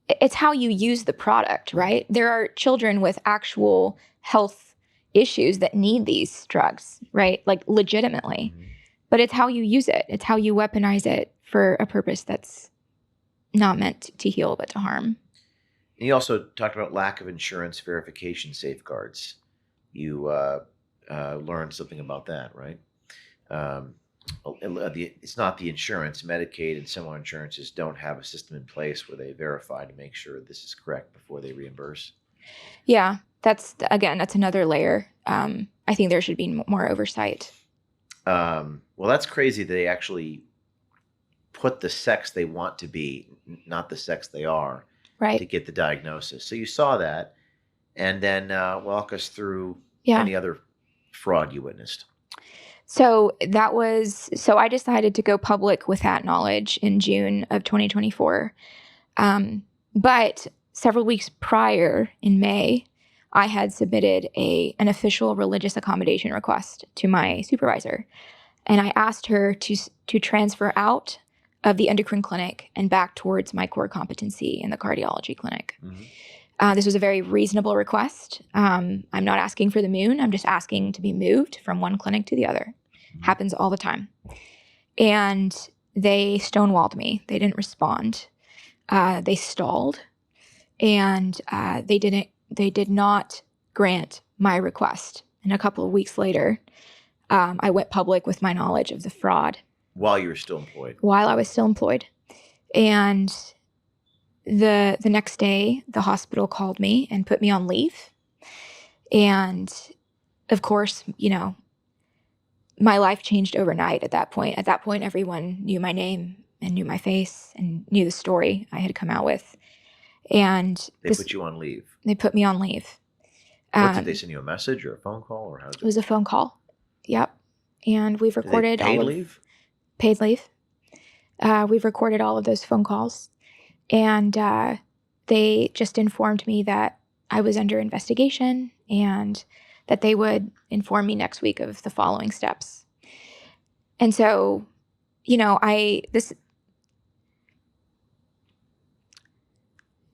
it's how you use the product, right? There are children with actual health issues that need these drugs, right? Like legitimately. But it's how you use it. It's how you weaponize it for a purpose that's not meant to heal, but to harm. And you also talked about lack of insurance verification safeguards. You learned something about that, right? It's not the insurance. Medicaid and similar insurances don't have a system in place where they verify to make sure this is correct before they reimburse. Yeah, that's another layer. I think there should be more oversight. Well, that's crazy that they actually put the sex they want to be, not the sex they are, right, to get the diagnosis. So you saw that, and then walk us through any other fraud you witnessed. So I decided to go public with that knowledge in June of 2024. But several weeks prior, in May, I had submitted an official religious accommodation request to my supervisor. And I asked her to transfer out of the endocrine clinic and back towards my core competency in the cardiology clinic. This was a very reasonable request. I'm not asking for the moon. I'm just asking to be moved from one clinic to the other. Happens all the time. And they stonewalled me. They didn't respond. They stalled. And they did not grant my request. And a couple of weeks later, I went public with my knowledge of the fraud. While you were still employed? While I was still employed. And the next day, the hospital called me and put me on leave. And of course, my life changed overnight at that point. At that point, everyone knew my name and knew my face and knew the story I had come out with. And they put you on leave? They put me on leave. Did they send you a message or a phone call? Or how? It was a phone call. Yep. And we've recorded paid leave? Paid leave. We've recorded all of those phone calls. And they just informed me that I was under investigation and that they would inform me next week of the following steps. And so,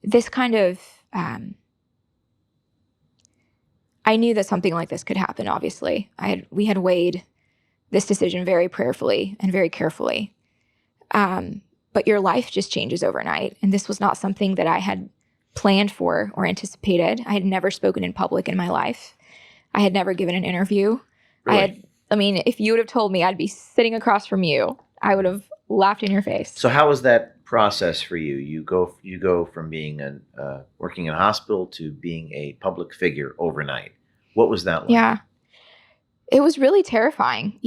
this kind of, I knew that something like this could happen, obviously. We had weighed this decision very prayerfully and very carefully. But your life just changes overnight. And this was not something that I had planned for or anticipated. I had never spoken in public in my life. I had never given an interview. Really? If you would have told me I'd be sitting across from you, I would have laughed in your face. So how was that process for you? You go from being working in a hospital to being a public figure overnight. What was that like? Yeah. It was really terrifying.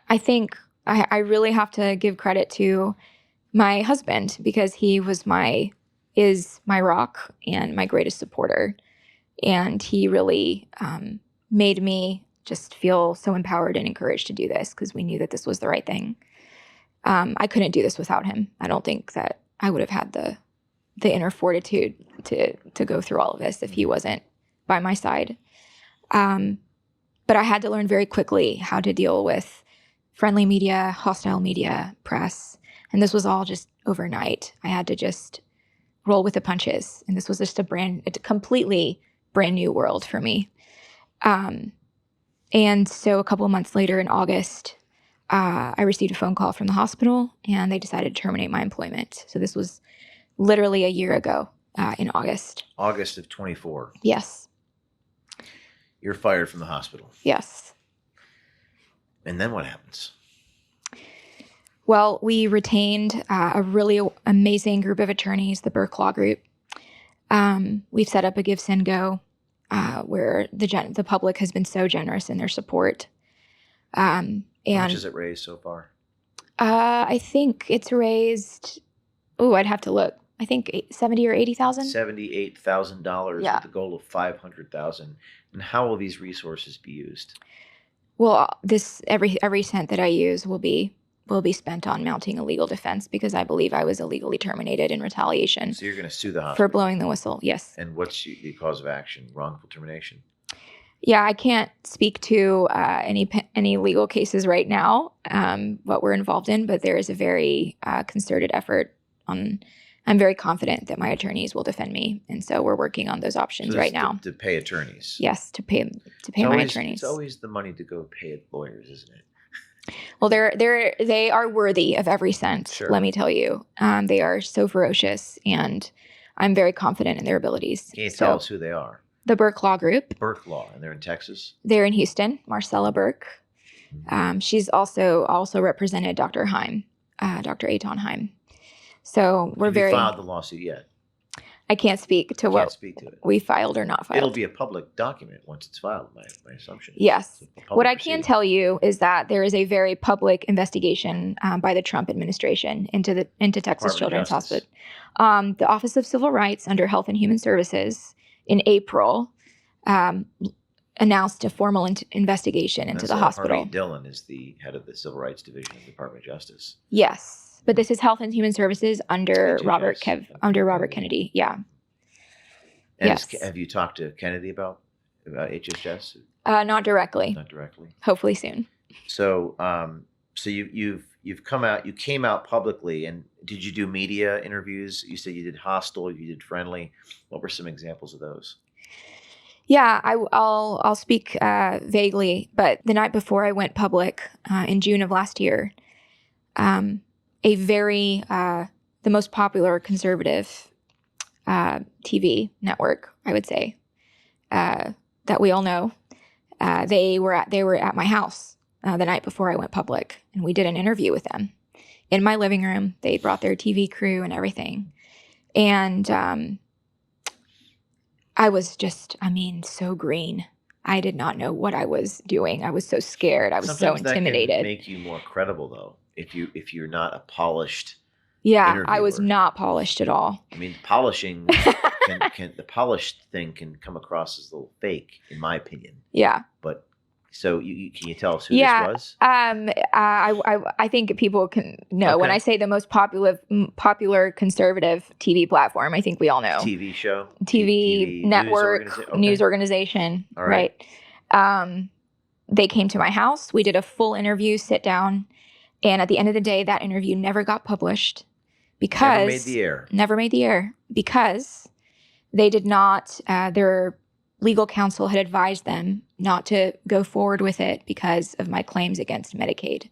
I think I really have to give credit to my husband because he is my rock and my greatest supporter. And he really made me just feel so empowered and encouraged to do this because we knew that this was the right thing. I couldn't do this without him. I don't think that I would have had the inner fortitude to go through all of this if he wasn't by my side. But I had to learn very quickly how to deal with friendly media, hostile media, press. And this was all just overnight. I had to just roll with the punches. And this was just a completely brand new world for me. And so a couple of months later in August, I received a phone call from the hospital and they decided to terminate my employment. So this was literally a year ago in August. August of 24. Yes. You're fired from the hospital. Yes. And then what happens? Well, we retained a really amazing group of attorneys, the Burke Law Group. We've set up a Give, Send, Go where the public has been so generous in their support. And how much has it raised so far? I think it's raised, I'd have to look. I think $70,000 or $80,000. $78,000 Yeah. with the goal of $500,000. And how will these resources be used? Well, every cent that I use will be spent on mounting a legal defense because I believe I was illegally terminated in retaliation. So you're going to sue the hospital for blowing the whistle. Yes. And what's the cause of action? Wrongful termination. Yeah, I can't speak to any legal cases right now, what we're involved in, but there is a very concerted effort on. I'm very confident that my attorneys will defend me, and so we're working on those options right now. To pay attorneys. Yes, to pay my attorneys. It's always the money to go pay lawyers, isn't it? Well, they are worthy of every cent. Sure. Let me tell you, they are so ferocious, and I'm very confident in their abilities. Can you tell us who they are? The Burke Law Group. Burke Law, and they're in Texas. They're in Houston. Marcella Burke. She's also represented Dr. Haim, Dr. Eitan Haim. So we're Have you filed the lawsuit yet? I can't speak to what we filed or not filed. It'll be a public document once it's filed, my assumption. Yes. What I proceeding. can tell you is that there is a very public investigation by the Trump administration into Texas Children's Hospital. The Office of Civil Rights under Health and Human Services in April announced a formal investigation into the hospital. Harvey Dillon is the head of the Civil Rights Division of the Department of Justice. Yes. But this is Health and Human Services under Robert Kennedy. Yeah. And yes. Have you talked to Kennedy about HHS? Not directly. Not directly. Hopefully soon. So, you've come out. You came out publicly, and did you do media interviews? You said you did hostile. You did friendly. What were some examples of those? Yeah, I'll speak vaguely. But the night before I went public in June of last year, the most popular conservative TV network, I would say, that we all know, they were at my house the night before I went public, and we did an interview with them in my living room. They brought their TV crew and everything, and I was just, so green. I did not know what I was doing. I was so scared. I was Sometimes so intimidated. That can make you more credible, though, if you're not a polished. Yeah, interviewer. I was not polished at all. I mean, polishing the polished thing can come across as a little fake, in my opinion. Yeah. But so can you tell us who this was? I think people can know. Okay. When I say the most popular conservative TV platform, I think we all know. TV show, TV network, news organization. All right. They came to my house. We did a full interview, sit down, and at the end of the day, that interview never got published because never made the air because they did not. Their legal counsel had advised them not to go forward with it because of my claims against Medicaid,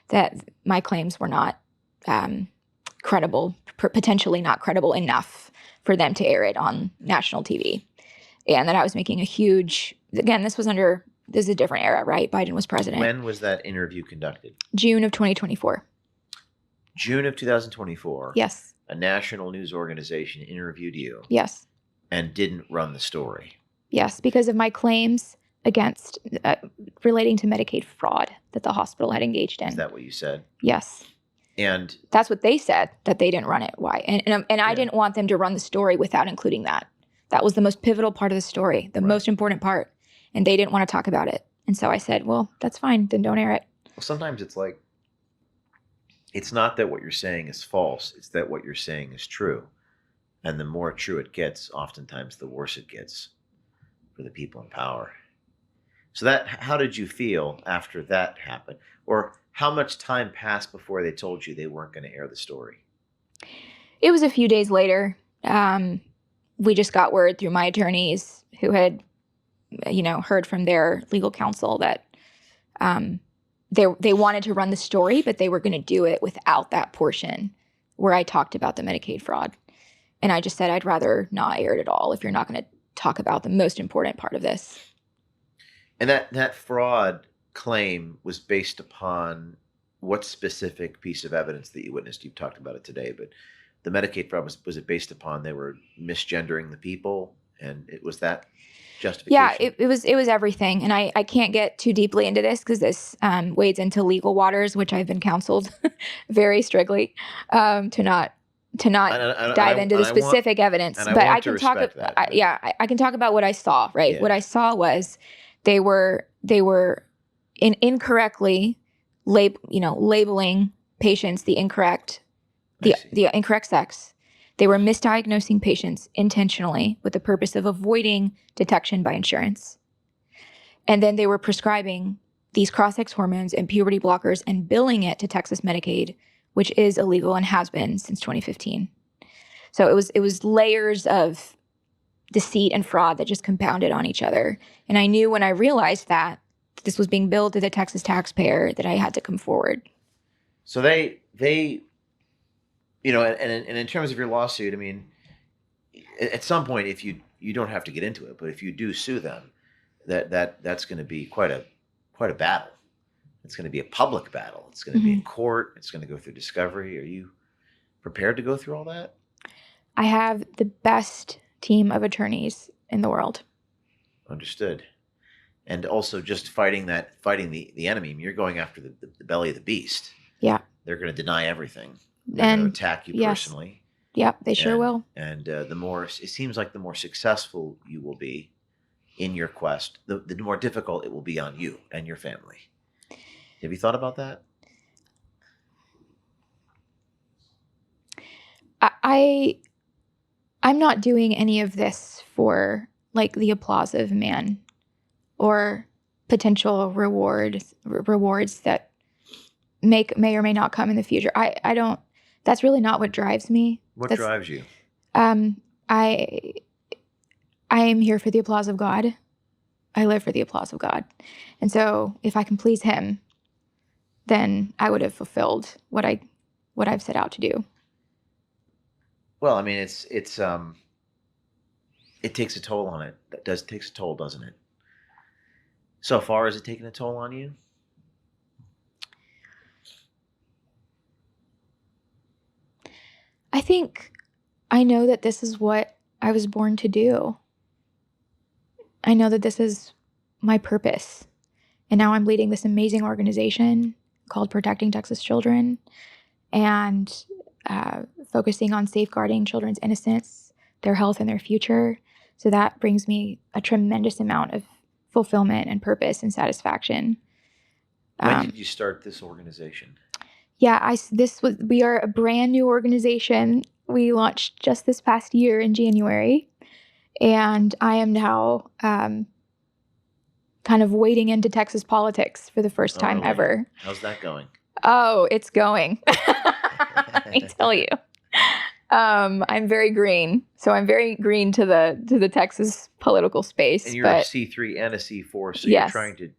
that my claims were not credible, potentially not credible enough for them to air it on national TV. And that I was making a huge, again, this is a different era, right? Biden was president. When was that interview conducted? June of 2024. June of 2024. Yes. A national news organization interviewed you. Yes. And didn't run the story. Yes, because of my claims against relating to Medicaid fraud that the hospital had engaged in. Is that what you said? Yes. And that's what they said, that they didn't run it. Why? And I didn't want them to run the story without including that. That was the most pivotal part of the story, the most important part. And they didn't want to talk about it. And so I said, well, that's fine. Then don't air it. Well, sometimes it's like, it's not that what you're saying is false. It's that what you're saying is true. And the more true it gets, oftentimes the worse it gets for the people in power. So how did you feel after that happened? Or how much time passed before they told you they weren't going to air the story? It was a few days later. We just got word through my attorneys who had, heard from their legal counsel that they wanted to run the story, but they were going to do it without that portion where I talked about the Medicaid fraud. And I just said, I'd rather not air it at all if you're not going to talk about the most important part of this. And that fraud claim was based upon what specific piece of evidence that you witnessed? You've talked about it today, but the Medicaid fraud, was it based upon they were misgendering the people, and it was that justification? Yeah, it was everything. And I can't get too deeply into this because this wades into legal waters, which I've been counseled very strictly to not dive into the specific evidence. But I can talk. I can talk about what I saw. Right, what I saw was they were incorrectly labeling patients the incorrect sex. They were misdiagnosing patients intentionally with the purpose of avoiding detection by insurance. And then they were prescribing these cross-sex hormones and puberty blockers and billing it to Texas Medicaid, which is illegal and has been since 2015. So it was layers of deceit and fraud that just compounded on each other. And I knew when I realized that this was being billed to the Texas taxpayer that I had to come forward. So they and in terms of your lawsuit, I mean, at some point, if you don't have to get into it, but if you do sue them, that's going to be quite a battle. It's going to be a public battle. It's going to be in court. It's going to go through discovery. Are you prepared to go through all that? I have the best team of attorneys in the world. Understood. And also just fighting the enemy. I mean, you're going after the belly of the beast. Yeah. They're going to deny everything. They're going to attack you personally. Yep, they sure will. And it seems like the more successful you will be in your quest, the more difficult it will be on you and your family. Have you thought about that? I'm not doing any of this for like the applause of man or potential rewards that may or may not come in the future. I don't. That's really not what drives me. What drives you? I am here for the applause of God. I live for the applause of God. And so if I can please him, then I would have fulfilled what I've set out to do. Well, I mean, it takes a toll on it. It takes a toll, doesn't it? So far, has it taken a toll on you? I think I know that this is what I was born to do. I know that this is my purpose. And now I'm leading this amazing organization called Protecting Texas Children and focusing on safeguarding children's innocence, their health, and their future. So that brings me a tremendous amount of fulfillment and purpose and satisfaction. When did you start this organization? Yeah, we are a brand new organization. We launched just this past year in January, and I am now kind of wading into Texas politics for the first time ever. How's that going? Oh, it's going. Let me tell you. I'm very green, so I'm very green to the Texas political space. And you're a C3 and a C4, so you're trying to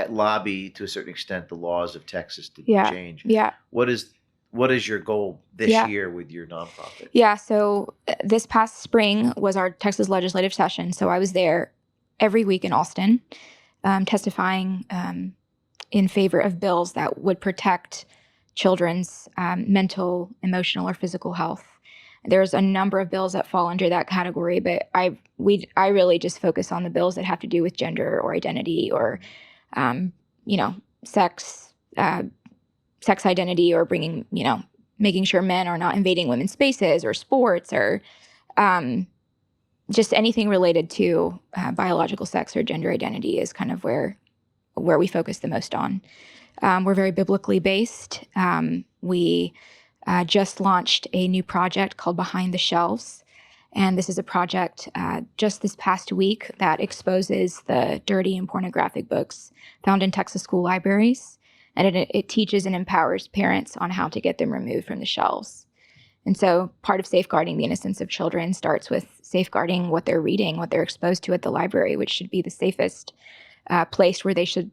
lobby to a certain extent the laws of Texas to change. Yeah. What is your goal this year with your nonprofit? Yeah. So this past spring was our Texas legislative session. So I was there every week in Austin, testifying in favor of bills that would protect children's mental, emotional, or physical health. There's a number of bills that fall under that category, but I really just focus on the bills that have to do with gender or identity or, sex identity, or bringing, making sure men are not invading women's spaces or sports, or just anything related to biological sex or gender identity is kind of where we focus the most on. We're very biblically based. We just launched a new project called Behind the Shelves. And this is a project just this past week that exposes the dirty and pornographic books found in Texas school libraries. And it teaches and empowers parents on how to get them removed from the shelves. And so part of safeguarding the innocence of children starts with safeguarding what they're reading, what they're exposed to at the library, which should be the safest place where they should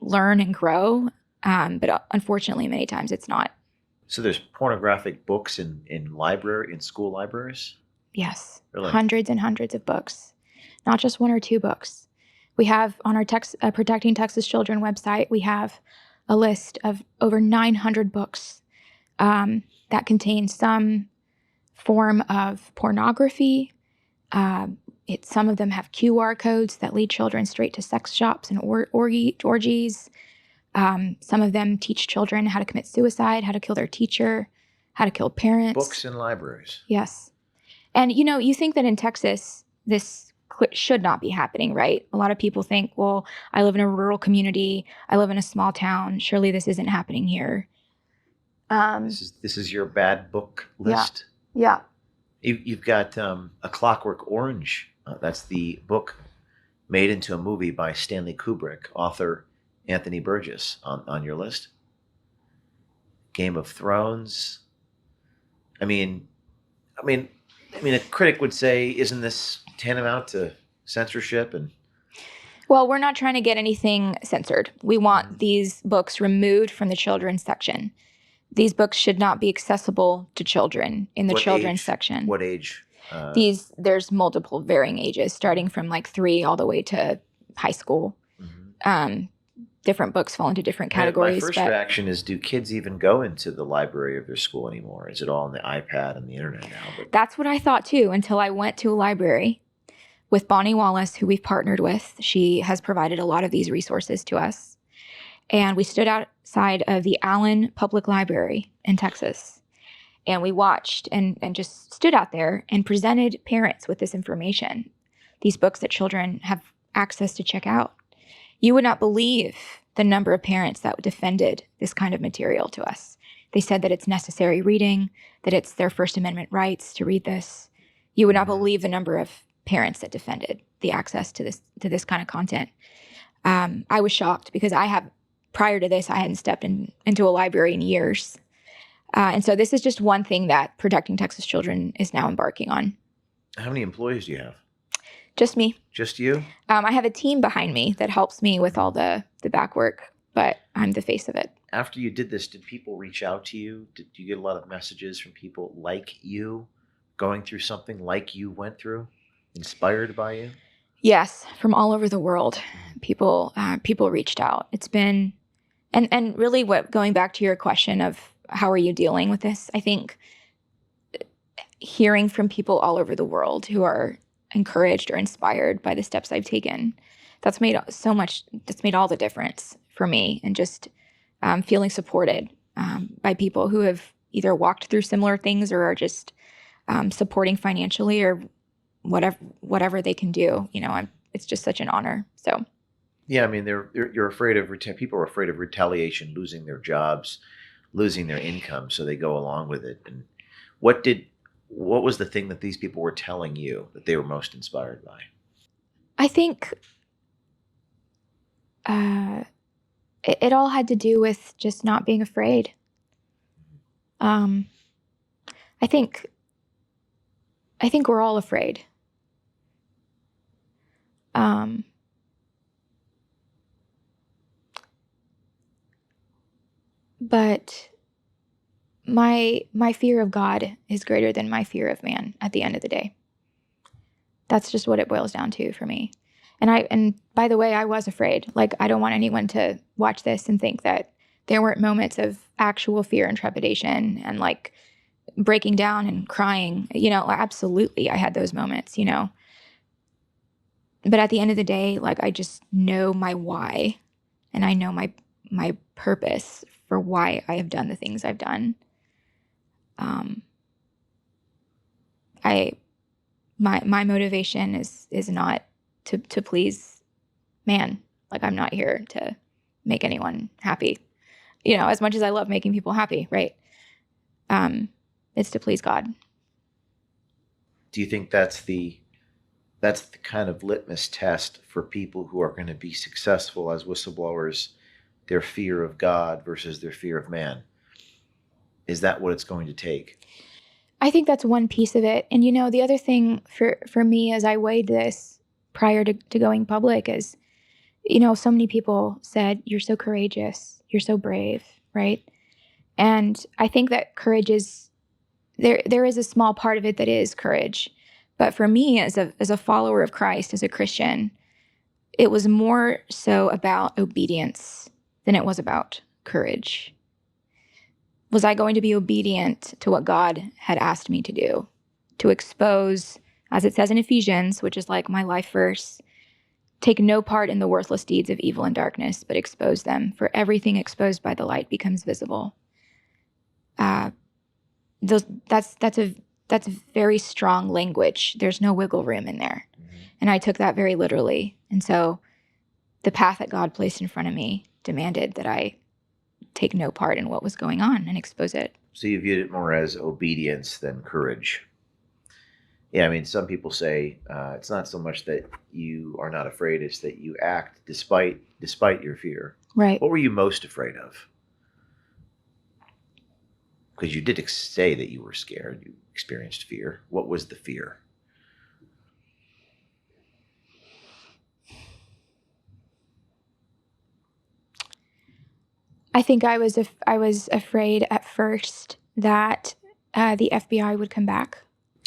learn and grow. But unfortunately, many times it's not. So there's pornographic books in school libraries? Yes. Really? Hundreds and hundreds of books, not just one or two books. We have on our Protecting Texas Children website, we have a list of over 900 books that contain some form of pornography. Some of them have QR codes that lead children straight to sex shops and orgies. Some of them teach children how to commit suicide, how to kill their teacher, how to kill parents. Books in libraries. Yes. And, you think that in Texas, this should not be happening, right? A lot of people think, well, I live in a rural community. I live in a small town. Surely this isn't happening here. This is your bad book list? Yeah. You've got A Clockwork Orange. That's the book made into a movie by Stanley Kubrick, author Anthony Burgess on your list. Game of Thrones. I mean, a critic would say, isn't this tantamount to censorship? And well, we're not trying to get anything censored. We want these books removed from the children's section. These books should not be accessible to children in the children's section. What age? There's multiple varying ages, starting from like 3 all the way to high school. Mm-hmm. Different books fall into different categories. My first reaction is, do kids even go into the library of their school anymore? Is it all on the iPad and the internet now? But that's what I thought too, until I went to a library with Bonnie Wallace, who we've partnered with. She has provided a lot of these resources to us. And we stood outside of the Allen Public Library in Texas. And we watched and just stood out there and presented parents with this information, these books that children have access to check out. You would not believe the number of parents that defended this kind of material to us. They said that it's necessary reading, that it's their First Amendment rights to read this. You would not believe the number of parents that defended the access to this kind of content. I was shocked because prior to this, I hadn't stepped into a library in years. And so this is just one thing that Protecting Texas Children is now embarking on. How many employees do you have? Just me. Just you? I have a team behind me that helps me with all the back work, but I'm the face of it. After you did this, did people reach out to you? Did you get a lot of messages from people like you going through something like you went through, inspired by you? Yes, from all over the world, people reached out. It's been, and really going back to your question of how are you dealing with this, I think hearing from people all over the world who are encouraged or inspired by the steps I've taken, that's made all the difference for me, and just feeling supported by people who have either walked through similar things or are just supporting financially or whatever they can do. It's just such an honor. So yeah, I mean, you're afraid of people are afraid of retaliation, losing their jobs, losing their income, so they go along with it. And what was the thing that these people were telling you that they were most inspired by? I think it all had to do with just not being afraid. I think we're all afraid. But my fear of God is greater than my fear of man at the end of the day. That's just what it boils down to for me. And by the way, I was afraid. Like, I don't want anyone to watch this and think that there weren't moments of actual fear and trepidation and like breaking down and crying. Absolutely, I had those moments, But at the end of the day, like, I just know my why, and I know my purpose for why I have done the things I've done. My motivation is not to please man. Like, I'm not here to make anyone happy, as much as I love making people happy, right? It's to please God. Do you think that's the kind of litmus test for people who are going to be successful as whistleblowers, their fear of God versus their fear of man? Is that what it's going to take? I think that's one piece of it. And, the other thing for me as I weighed this prior to going public is, so many people said, you're so courageous, you're so brave, right? And I think that courage is, there is a small part of it that is courage. But for me, as a follower of Christ, as a Christian, it was more so about obedience than it was about courage. Was I going to be obedient to what God had asked me to do? To expose, as it says in Ephesians, which is like my life verse, take no part in the worthless deeds of evil and darkness, but expose them. For everything exposed by the light becomes visible. That's very strong language. There's no wiggle room in there. Mm-hmm. And I took that very literally. And so the path that God placed in front of me demanded that I take no part in what was going on and expose it. So you viewed it more as obedience than courage. Yeah, I mean, some people say it's not so much that you are not afraid, it's that you act despite your fear. Right. What were you most afraid of? Because you did say that you were scared, you experienced fear. What was the fear? I think I was afraid at first that the FBI would come back.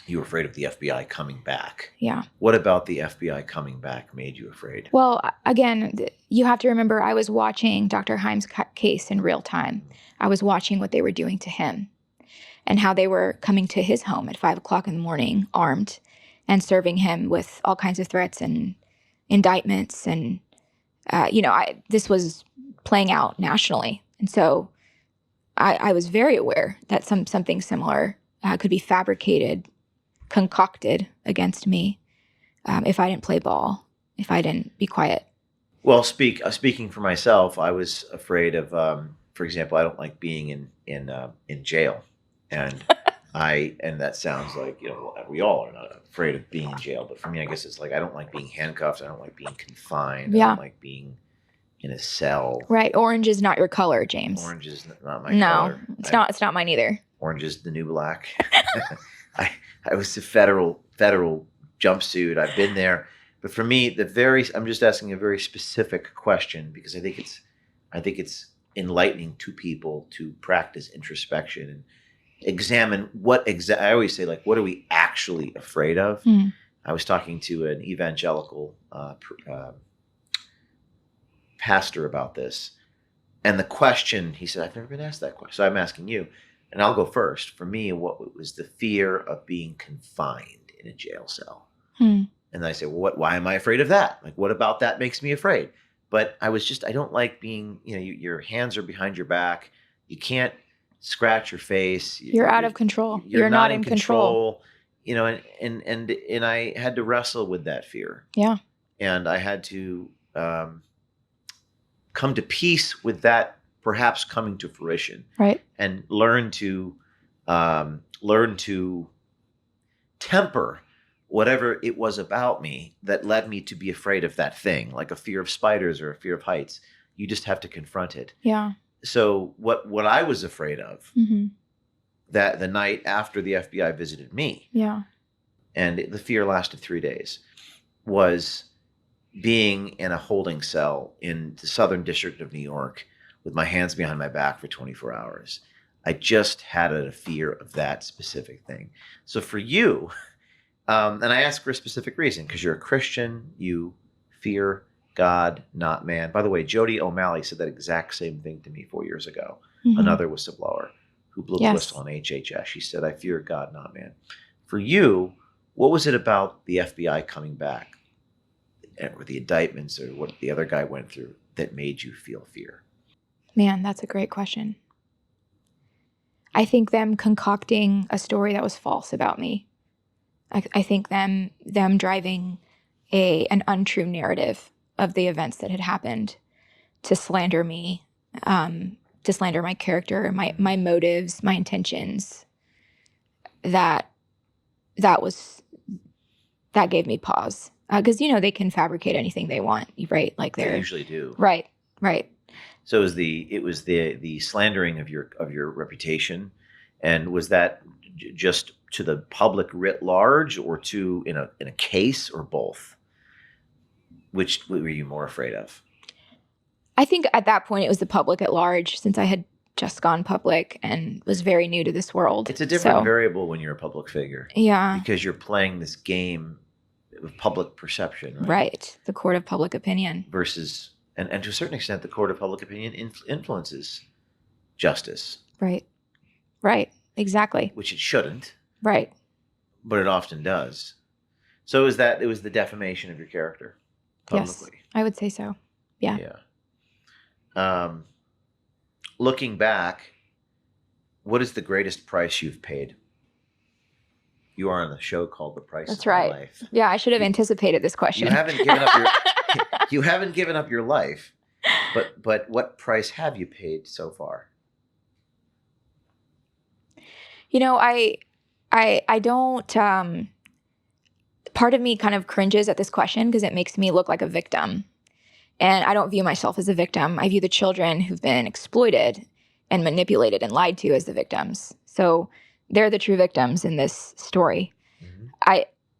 You were afraid of the FBI coming back. Yeah. What about the FBI coming back made you afraid? Well, again, you have to remember I was watching Dr. Haim's case in real time. I was watching what they were doing to him and how they were coming to his home at 5 o'clock in the morning armed and serving him with all kinds of threats and indictments. And, this was playing out nationally. And so I was very aware that something similar could be fabricated, concocted against me if I didn't play ball, if I didn't be quiet. Well, speaking for myself, I was afraid of, for example, I don't like being in jail, and and that sounds like we all are not afraid of being in jail, but for me, I guess it's like I don't like being handcuffed, I don't like being confined, Yeah. I don't like being in a cell. Right, orange is not your color, James. Orange is not my color. No, it's not mine either. Orange is the new black. I was a federal jumpsuit. I've been there, but for me, I'm just asking a very specific question because I think it's enlightening to people to practice introspection and examine I always say, like, what are we actually afraid of? Mm. I was talking to an evangelical pastor about this, and the question, he said, I've never been asked that question, so I'm asking you. And I'll go first. For me, what was the fear of being confined in a jail cell? Hmm. And I say, well, why am I afraid of that? Like, what about that makes me afraid? But I don't like being, your hands are behind your back. You can't scratch your face. You're out of control. You're not in control. And I had to wrestle with that fear. Yeah. And I had to come to peace with that perhaps coming to fruition, right? And learn to temper whatever it was about me that led me to be afraid of that thing, like a fear of spiders or a fear of heights. You just have to confront it. Yeah. So what I was afraid of, mm-hmm. that the night after the FBI visited me, yeah, and the fear lasted 3 days, was being in a holding cell in the Southern District of New York with my hands behind my back for 24 hours. I just had a fear of that specific thing. So for you, and I ask for a specific reason, because you're a Christian, you fear God, not man. By the way, Jody O'Malley said that exact same thing to me 4 years ago, mm-hmm. another whistleblower. who blew the Yes. whistle on HHS. She said, "I fear God, not man." For you, what was it about the FBI coming back, or the indictments, or what the other guy went through, that made you feel fear? Man, that's a great question. I think them concocting a story that was false about me. I think them driving an untrue narrative of the events that had happened to slander me, to slander my character, my motives, my intentions. That gave me pause, because they can fabricate anything they want, right? Like They they're usually do. right. So it was the slandering of your reputation, and was that just to the public writ large, or to in a case, or both? Which were you more afraid of? I think at that point it was the public at large, since I had just gone public and was very new to this world. It's a different So, variable when you're a public figure, yeah, because you're playing this game of public perception, right? right. The court of public opinion. Versus, and to a certain extent, the court of public opinion influences justice, Right. Exactly. which it shouldn't, Right. but it often does. So it was the defamation of your character publicly. Yes, I would say so. Yeah. Looking back, what is the greatest price you've paid? You are on a show called The Price That's of My right. Life. Yeah, I should have anticipated this question. You haven't given up your you haven't given up your life, but what price have you paid so far? I don't. Part of me kind of cringes at this question because it makes me look like a victim. And I don't view myself as a victim. I view the children who've been exploited and manipulated and lied to as the victims. So they're the true victims in this story. Mm-hmm.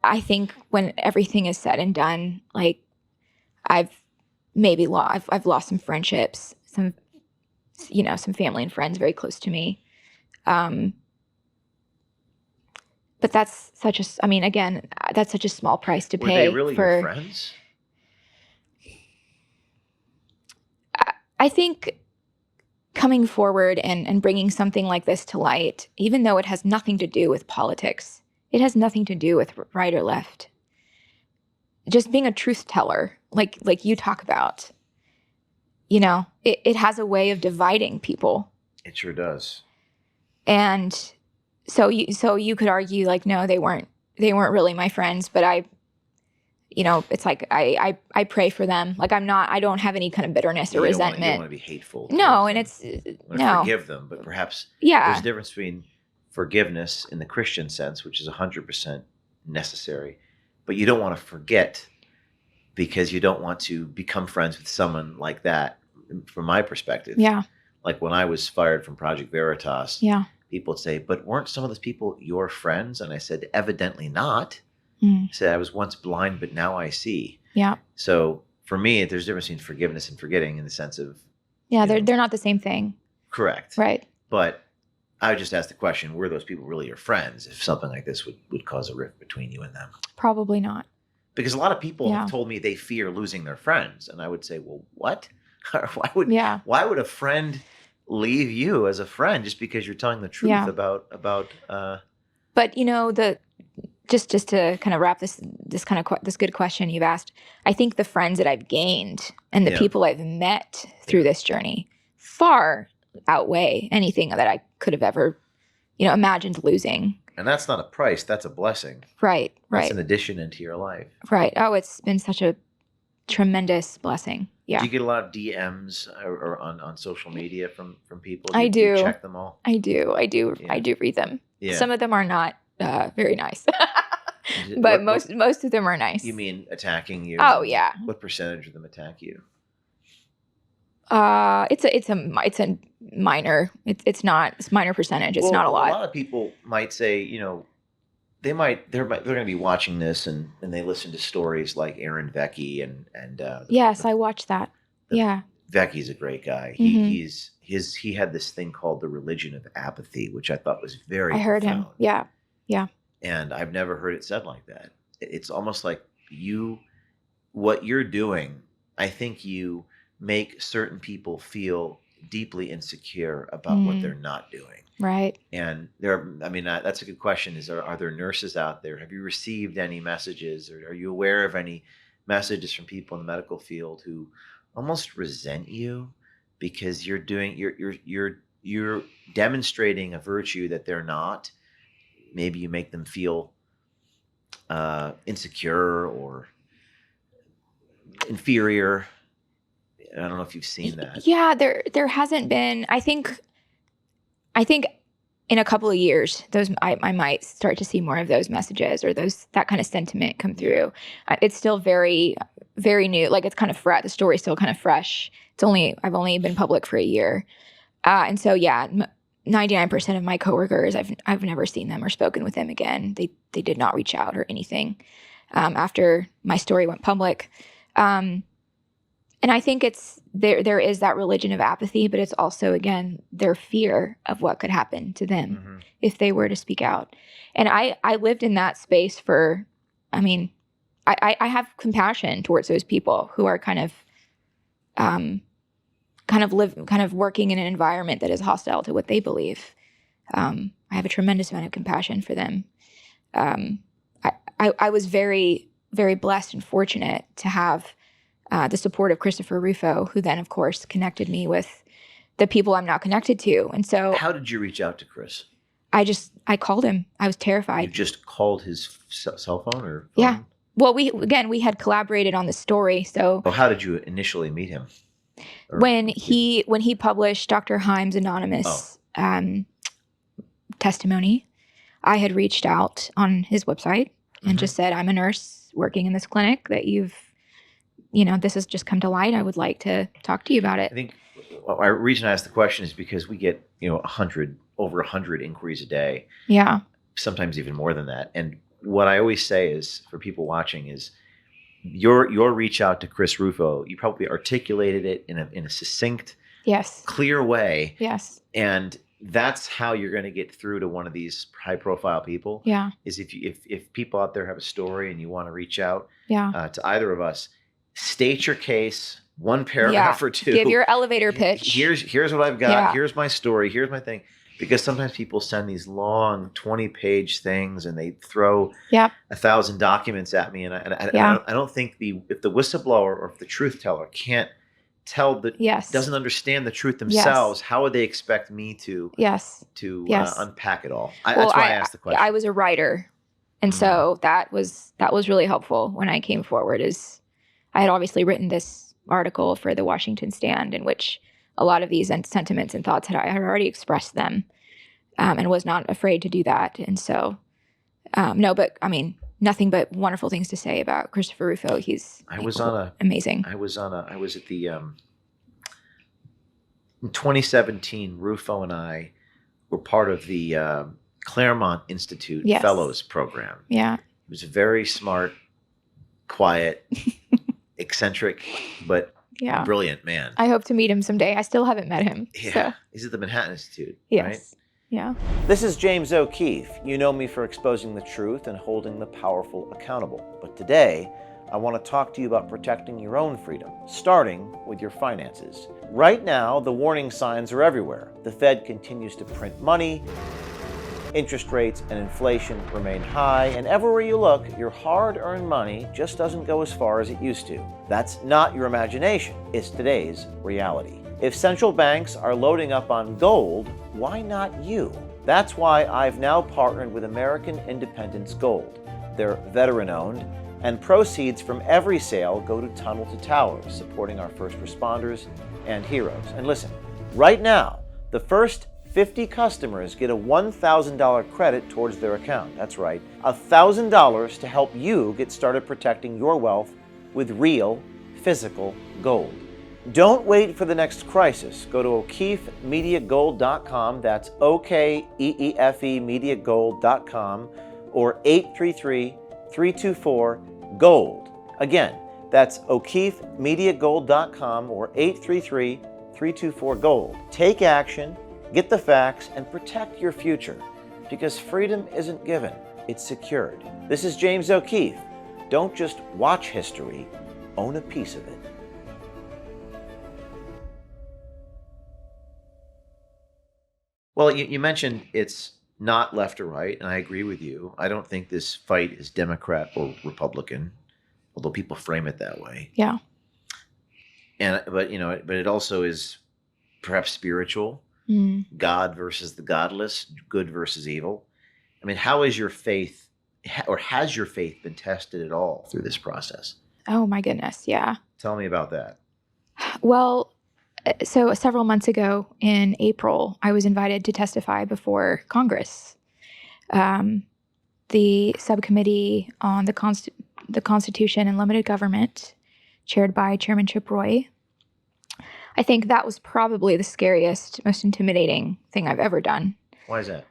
I think when everything is said and done, like I've lost some friendships, some family and friends very close to me. But that's such a small price to pay. Were they really your friends? I think coming forward and bringing something like this to light, even though it has nothing to do with politics, it has nothing to do with right or left. Just being a truth teller, like you talk about, it has a way of dividing people. It sure does. And so you could argue like, no, they weren't really my friends, but it's like I pray for them. Like I don't have any kind of bitterness or resentment. You don't want to be hateful. No, and it's forgive them, but perhaps there's a difference between forgiveness in the Christian sense, which is 100% necessary, but you don't want to forget because you don't want to become friends with someone like that. From my perspective, like when I was fired from Project Veritas, people would say, "But weren't some of those people your friends?" And I said, "Evidently not." I said, "I was once blind, but now I see." Yeah. So for me, there's a difference between forgiveness and forgetting in the sense of they're not the same thing. Correct. Right. But I would just ask the question: were those people really your friends? If something like this would cause a rift between you and them? Probably not. Because a lot of people have told me they fear losing their friends, and I would say, "Well, what? Why would a friend leave you as a friend just because you're telling the truth about?" But just to kind of wrap this good question you've asked, I think the friends that I've gained and the people I've met through this journey far outweigh anything that I could have ever, imagined losing. And that's not a price; that's a blessing. Right. That's an addition into your life. Right. Oh, it's been such a tremendous blessing. Yeah. Do you get a lot of DMs or on social media from people? I do. You check them all? I do. Yeah. I do read them. Yeah. Some of them are not very nice, but most of them are nice. You mean attacking you? Oh yeah. What percentage of them attack you? It's a minor. It's minor percentage. It's not a lot. A lot of people might say, they're going to be watching this and they listen to stories like Aaron Vecchi and yes, I watched that. Vecchi's a great guy. He had this thing called the religion of apathy, which I thought was very. I heard profound. him. Yeah. And I've never heard it said like that. It's almost like what you're doing. I think you make certain people feel deeply insecure about what they're not doing. Right. And that's a good question. Are there nurses out there? Have you received any messages, or are you aware of any messages from people in the medical field who almost resent you because you're demonstrating a virtue that they're not? Maybe you make them feel insecure or inferior. I don't know if you've seen that. Yeah, there hasn't been. I think in a couple of years, I might start to see more of those messages or that kind of sentiment come through. It's still very, very new. Like, it's kind of fresh. The story's still kind of fresh. I've only been public for a year, and so 99% of my coworkers, I've never seen them or spoken with them again. They did not reach out or anything after my story went public. And I think there is that religion of apathy, but it's also, again, their fear of what could happen to them if they were to speak out. And I lived in that space I have compassion towards those people who are kind of working in an environment that is hostile to what they believe. I have a tremendous amount of compassion for them. I was very, very blessed and fortunate to have the support of Christopher Rufo, who then, of course, connected me with the people I'm now connected to. And so, how did you reach out to Chris? I called him. I was terrified. You just called his cell phone or phone? Yeah. Well, we had collaborated on the story. So, how did you initially meet him? When he published Dr. Haim's anonymous testimony, I had reached out on his website and just said, I'm a nurse working in this clinic that this has just come to light. I would like to talk to you about it. I think the reason I asked the question is because we get, over 100 inquiries a day. Yeah. Sometimes even more than that. And what I always say is, for people watching, is your reach out to Chris Rufo, you probably articulated it in a succinct, clear way. Yes. And that's how you're going to get through to one of these high profile people. Yeah. Is if people out there have a story and you want to reach out to either of us, state your case, one paragraph or two. Give your elevator pitch. Here's what I've got. Yeah. Here's my story. Here's my thing. Because sometimes people send these long 20-page things and they throw 1,000 documents at me, and I don't think if the whistleblower or if the truth teller can't tell doesn't understand the truth themselves, how would they expect me to unpack it all? That's why I asked the question. I was a writer, and so that was really helpful when I came forward. I had obviously written this article for the Washington Stand, in which a lot of these sentiments and thoughts I had already expressed them, and was not afraid to do that. And so, nothing but wonderful things to say about Christopher Rufo. He's amazing. I was at the in 2017. Rufo and I were part of the Claremont Institute Fellows Program. Yeah, he was a very smart, quiet, eccentric, but brilliant man. I hope to meet him someday. I still haven't met him. Yeah. So. He's at the Manhattan Institute. Yes. Right? Yeah. This is James O'Keefe. You know me for exposing the truth and holding the powerful accountable. But today, I want to talk to you about protecting your own freedom, starting with your finances. Right now, the warning signs are everywhere. The Fed continues to print money. Interest rates and inflation remain high, and everywhere you look, your hard-earned money just doesn't go as far as it used to. That's not your imagination. It's today's reality. If central banks are loading up on gold, why not you? That's why I've now partnered with American Independence Gold. They're veteran-owned, and proceeds from every sale go to Tunnel to Towers, supporting our first responders and heroes. And listen, right now, the first 50 customers get a $1,000 credit towards their account. That's right, $1,000 to help you get started protecting your wealth with real, physical gold. Don't wait for the next crisis. Go to O'KeefeMediaGold.com. That's OKEEFE MediaGold.com or 833-324-GOLD. Again, that's O'KeefeMediaGold.com or 833-324-GOLD. Take action. Get the facts and protect your future, because freedom isn't given, it's secured. This is James O'Keefe. Don't just watch history, own a piece of it. Well, you mentioned it's not left or right, and I agree with you. I don't think this fight is Democrat or Republican, although people frame it that way. Yeah. But it also is perhaps spiritual, God versus the godless, good versus evil. I mean, how is your faith, or has your faith been tested at all through this process? Oh my goodness. Yeah. Tell me about that. Well, so several months ago in April, I was invited to testify before Congress. The subcommittee on the Constitution and Limited Government, chaired by Chairman Chip Roy. I think that was probably the scariest, most intimidating thing I've ever done. Why is that?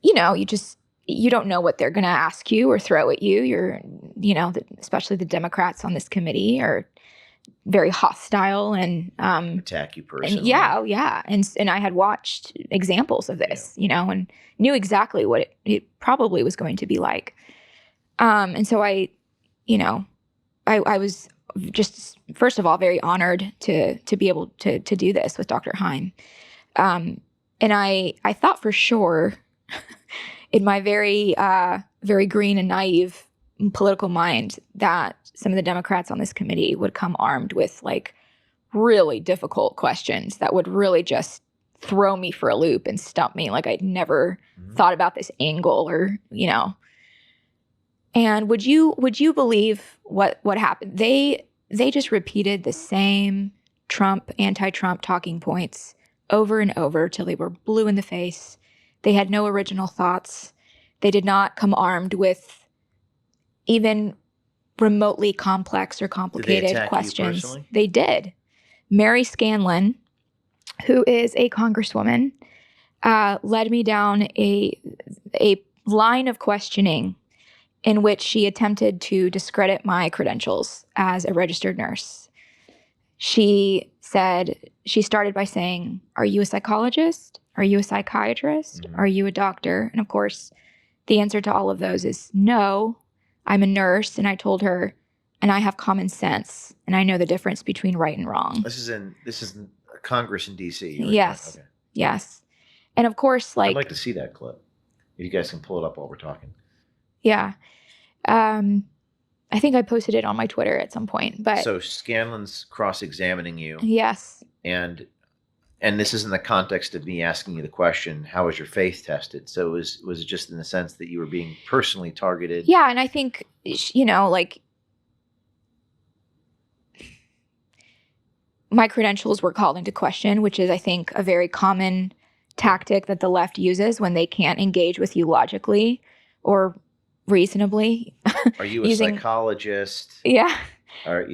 You don't know what they're going to ask you or throw at you. Especially the Democrats on this committee are very hostile and attack you personally. And yeah. And I had watched examples of this, and knew exactly what it probably was going to be like. And so I was just, first of all, very honored to be able to do this with Dr. Haim. And I thought for sure in my very, very green and naive political mind that some of the Democrats on this committee would come armed with like really difficult questions that would really just throw me for a loop and stump me like I'd never thought about this angle or. And would you believe what happened? They just repeated the same anti-Trump talking points over and over till they were blue in the face. They had no original thoughts. They did not come armed with even remotely complex or complicated questions. They did. Mary Scanlon, who is a congresswoman, led me down a line of questioning in which she attempted to discredit my credentials as a registered nurse. She started by saying, "Are you a psychologist? Are you a psychiatrist? Mm-hmm. Are you a doctor?" And of course, the answer to all of those is no, I'm a nurse. And I told her, and I have common sense, and I know the difference between right and wrong. This is in Congress in D.C. Yes. Okay. Yes. And of course, I'd like to see that clip. If you guys can pull it up while we're talking. Yeah. I think I posted it on my Twitter at some point. But so Scanlon's cross-examining you. Yes. And this is in the context of me asking you the question, how was your faith tested? So was it just in the sense that you were being personally targeted? Yeah, and I think, my credentials were called into question, which is, I think, a very common tactic that the left uses when they can't engage with you logically or reasonably. Are you a psychologist? Yeah. Or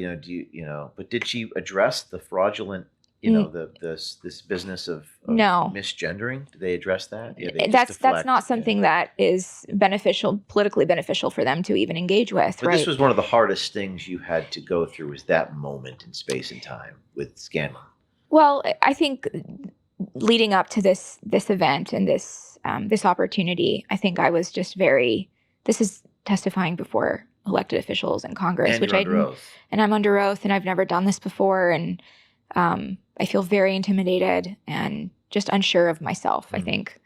but did she address the fraudulent, this business of misgendering? Did they address that? Yeah, that's not something that is politically beneficial for them to even engage with. But this was one of the hardest things you had to go through, was that moment in space and time with Scanlon. Well, I think leading up to this event and this opportunity, I think I was just this is testifying before elected officials in Congress, and I'm under oath, and I've never done this before, and I feel very intimidated and just unsure of myself, I think.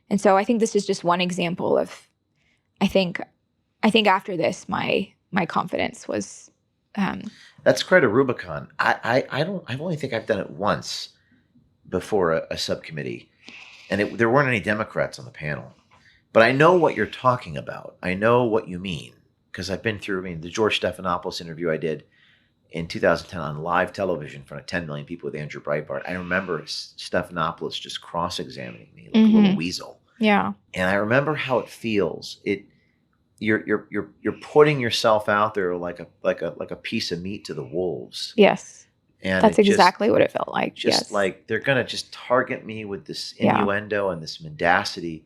And so I think this is just one example of, I think after this, my confidence was. That's quite a Rubicon. I only think I've done it once before a subcommittee, and there weren't any Democrats on the panel. But I know what you're talking about. I know what you mean, because I've been through, the George Stephanopoulos interview I did in 2010 on live television in front of 10 million people with Andrew Breitbart. I remember Stephanopoulos just cross-examining me like a little weasel. Yeah. And I remember how it feels. You're putting yourself out there like a piece of meat to the wolves. Yes. And that's exactly what it felt like. Just like they're gonna just target me with this innuendo and this mendacity,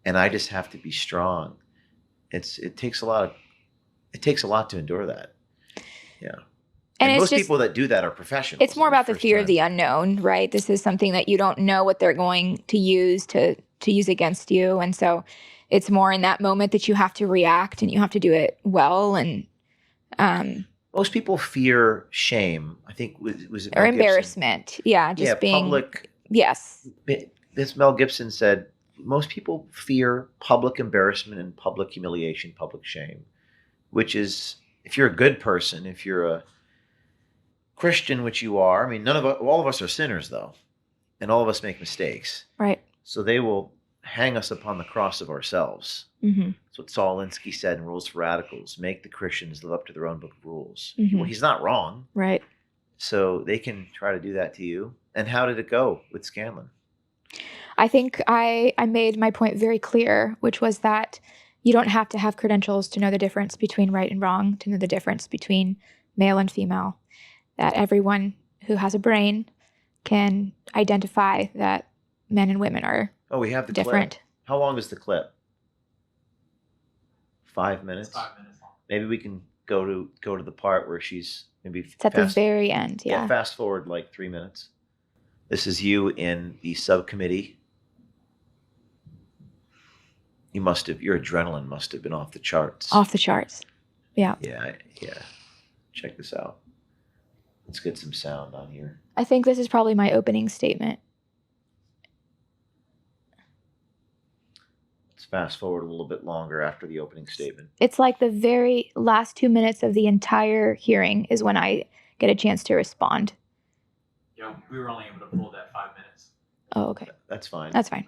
and I just have to be strong. It takes a lot to endure that. Yeah. And most people that do that are professionals. It's more about the fear of the unknown, right? This is something that you don't know what they're going to use against you. And so it's more in that moment that you have to react, and you have to do it well. And most people fear shame. I think was it or embarrassment. Yeah, just being public. Yes. this Mel Gibson said, most people fear public embarrassment and public humiliation, public shame, which is, if you're a good person, if you're a Christian, which you are, I mean, all of us are sinners, though, and all of us make mistakes. Right. So they will hang us upon the cross of ourselves. Mm-hmm. That's what Saul Alinsky said in Rules for Radicals: make the Christians live up to their own book of rules. Mm-hmm. Well, he's not wrong. Right. So they can try to do that to you. And how did it go with Scanlon? I think I made my point very clear, which was that you don't have to have credentials to know the difference between right and wrong, to know the difference between male and female, that everyone who has a brain can identify that men and women are we have the different. Clip. How long is the clip? 5 minutes? It's 5 minutes long. Maybe we can go to the part where she's maybe It's at the very end, yeah. Fast forward like 3 minutes. This is you in the subcommittee. Your adrenaline must have been off the charts. Off the charts. Yeah. Yeah. Check this out. Let's get some sound on here. I think this is probably my opening statement. Let's fast forward a little bit longer after the opening statement. It's like the very last 2 minutes of the entire hearing is when I get a chance to respond. Yeah, we were only able to pull that 5 minutes. Oh, okay. That's fine. That's fine.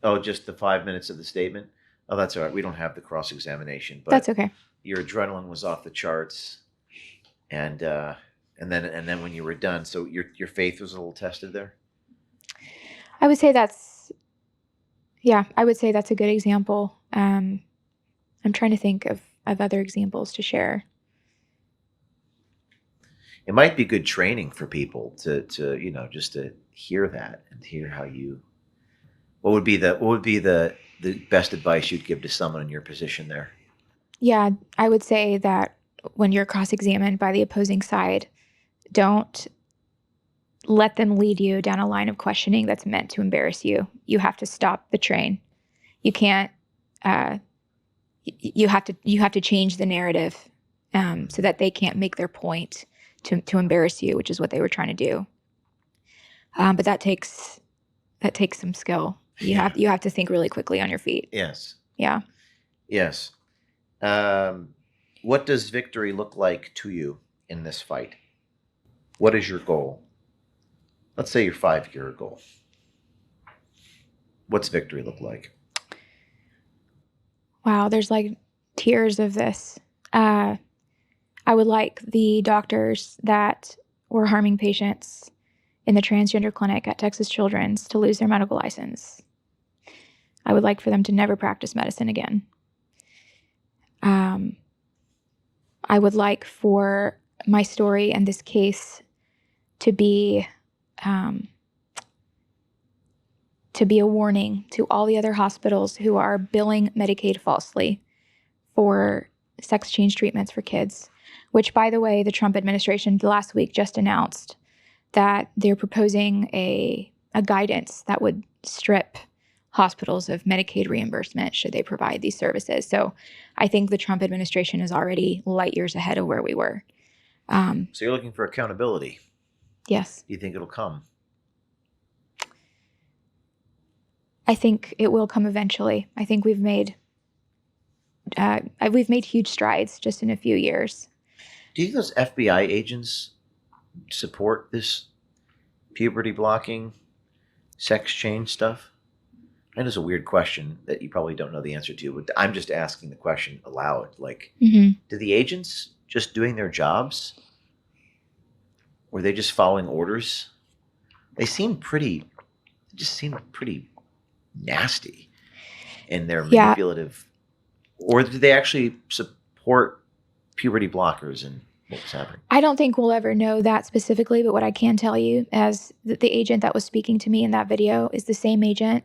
Oh, just the 5 minutes of the statement? Oh, that's all right. We don't have the cross-examination, but That's okay. your adrenaline was off the charts, and then when you were done, so your faith was a little tested there. I would say that's a good example. I'm trying to think of other examples to share. It might be good training for people to just to hear that and hear how you. What would be the best advice you'd give to someone in your position there? Yeah, I would say that when you're cross-examined by the opposing side, don't let them lead you down a line of questioning that's meant to embarrass you. You have to stop the train. You can't. You have to change the narrative so that they can't make their point to embarrass you, which is what they were trying to do. But that takes some skill. You have to think really quickly on your feet. Yes. Yeah. Yes. What does victory look like to you in this fight? What is your goal? Let's say your 5-year goal. What's victory look like? Wow, there's like tiers of this. I would like the doctors that were harming patients in the transgender clinic at Texas Children's to lose their medical license. I would like for them to never practice medicine again. I would like for my story and this case to be a warning to all the other hospitals who are billing Medicaid falsely for sex change treatments for kids, which, by the way, the Trump administration last week just announced that they're proposing a guidance that would strip hospitals of Medicaid reimbursement should they provide these services. So I think the Trump administration is already light years ahead of where we were. So you're looking for accountability. Yes. Do you think it'll come? I think it will come eventually. I think we've made huge strides just in a few years. Do you think those FBI agents support this puberty blocking, sex change stuff? I know it's a weird question that you probably don't know the answer to, but I'm just asking the question aloud. Like, do the agents just doing their jobs? Were they just following orders? They just seem pretty nasty in their manipulative. Or did they actually support puberty blockers and what was happening? I don't think we'll ever know that specifically, but what I can tell you is that the agent that was speaking to me in that video is the same agent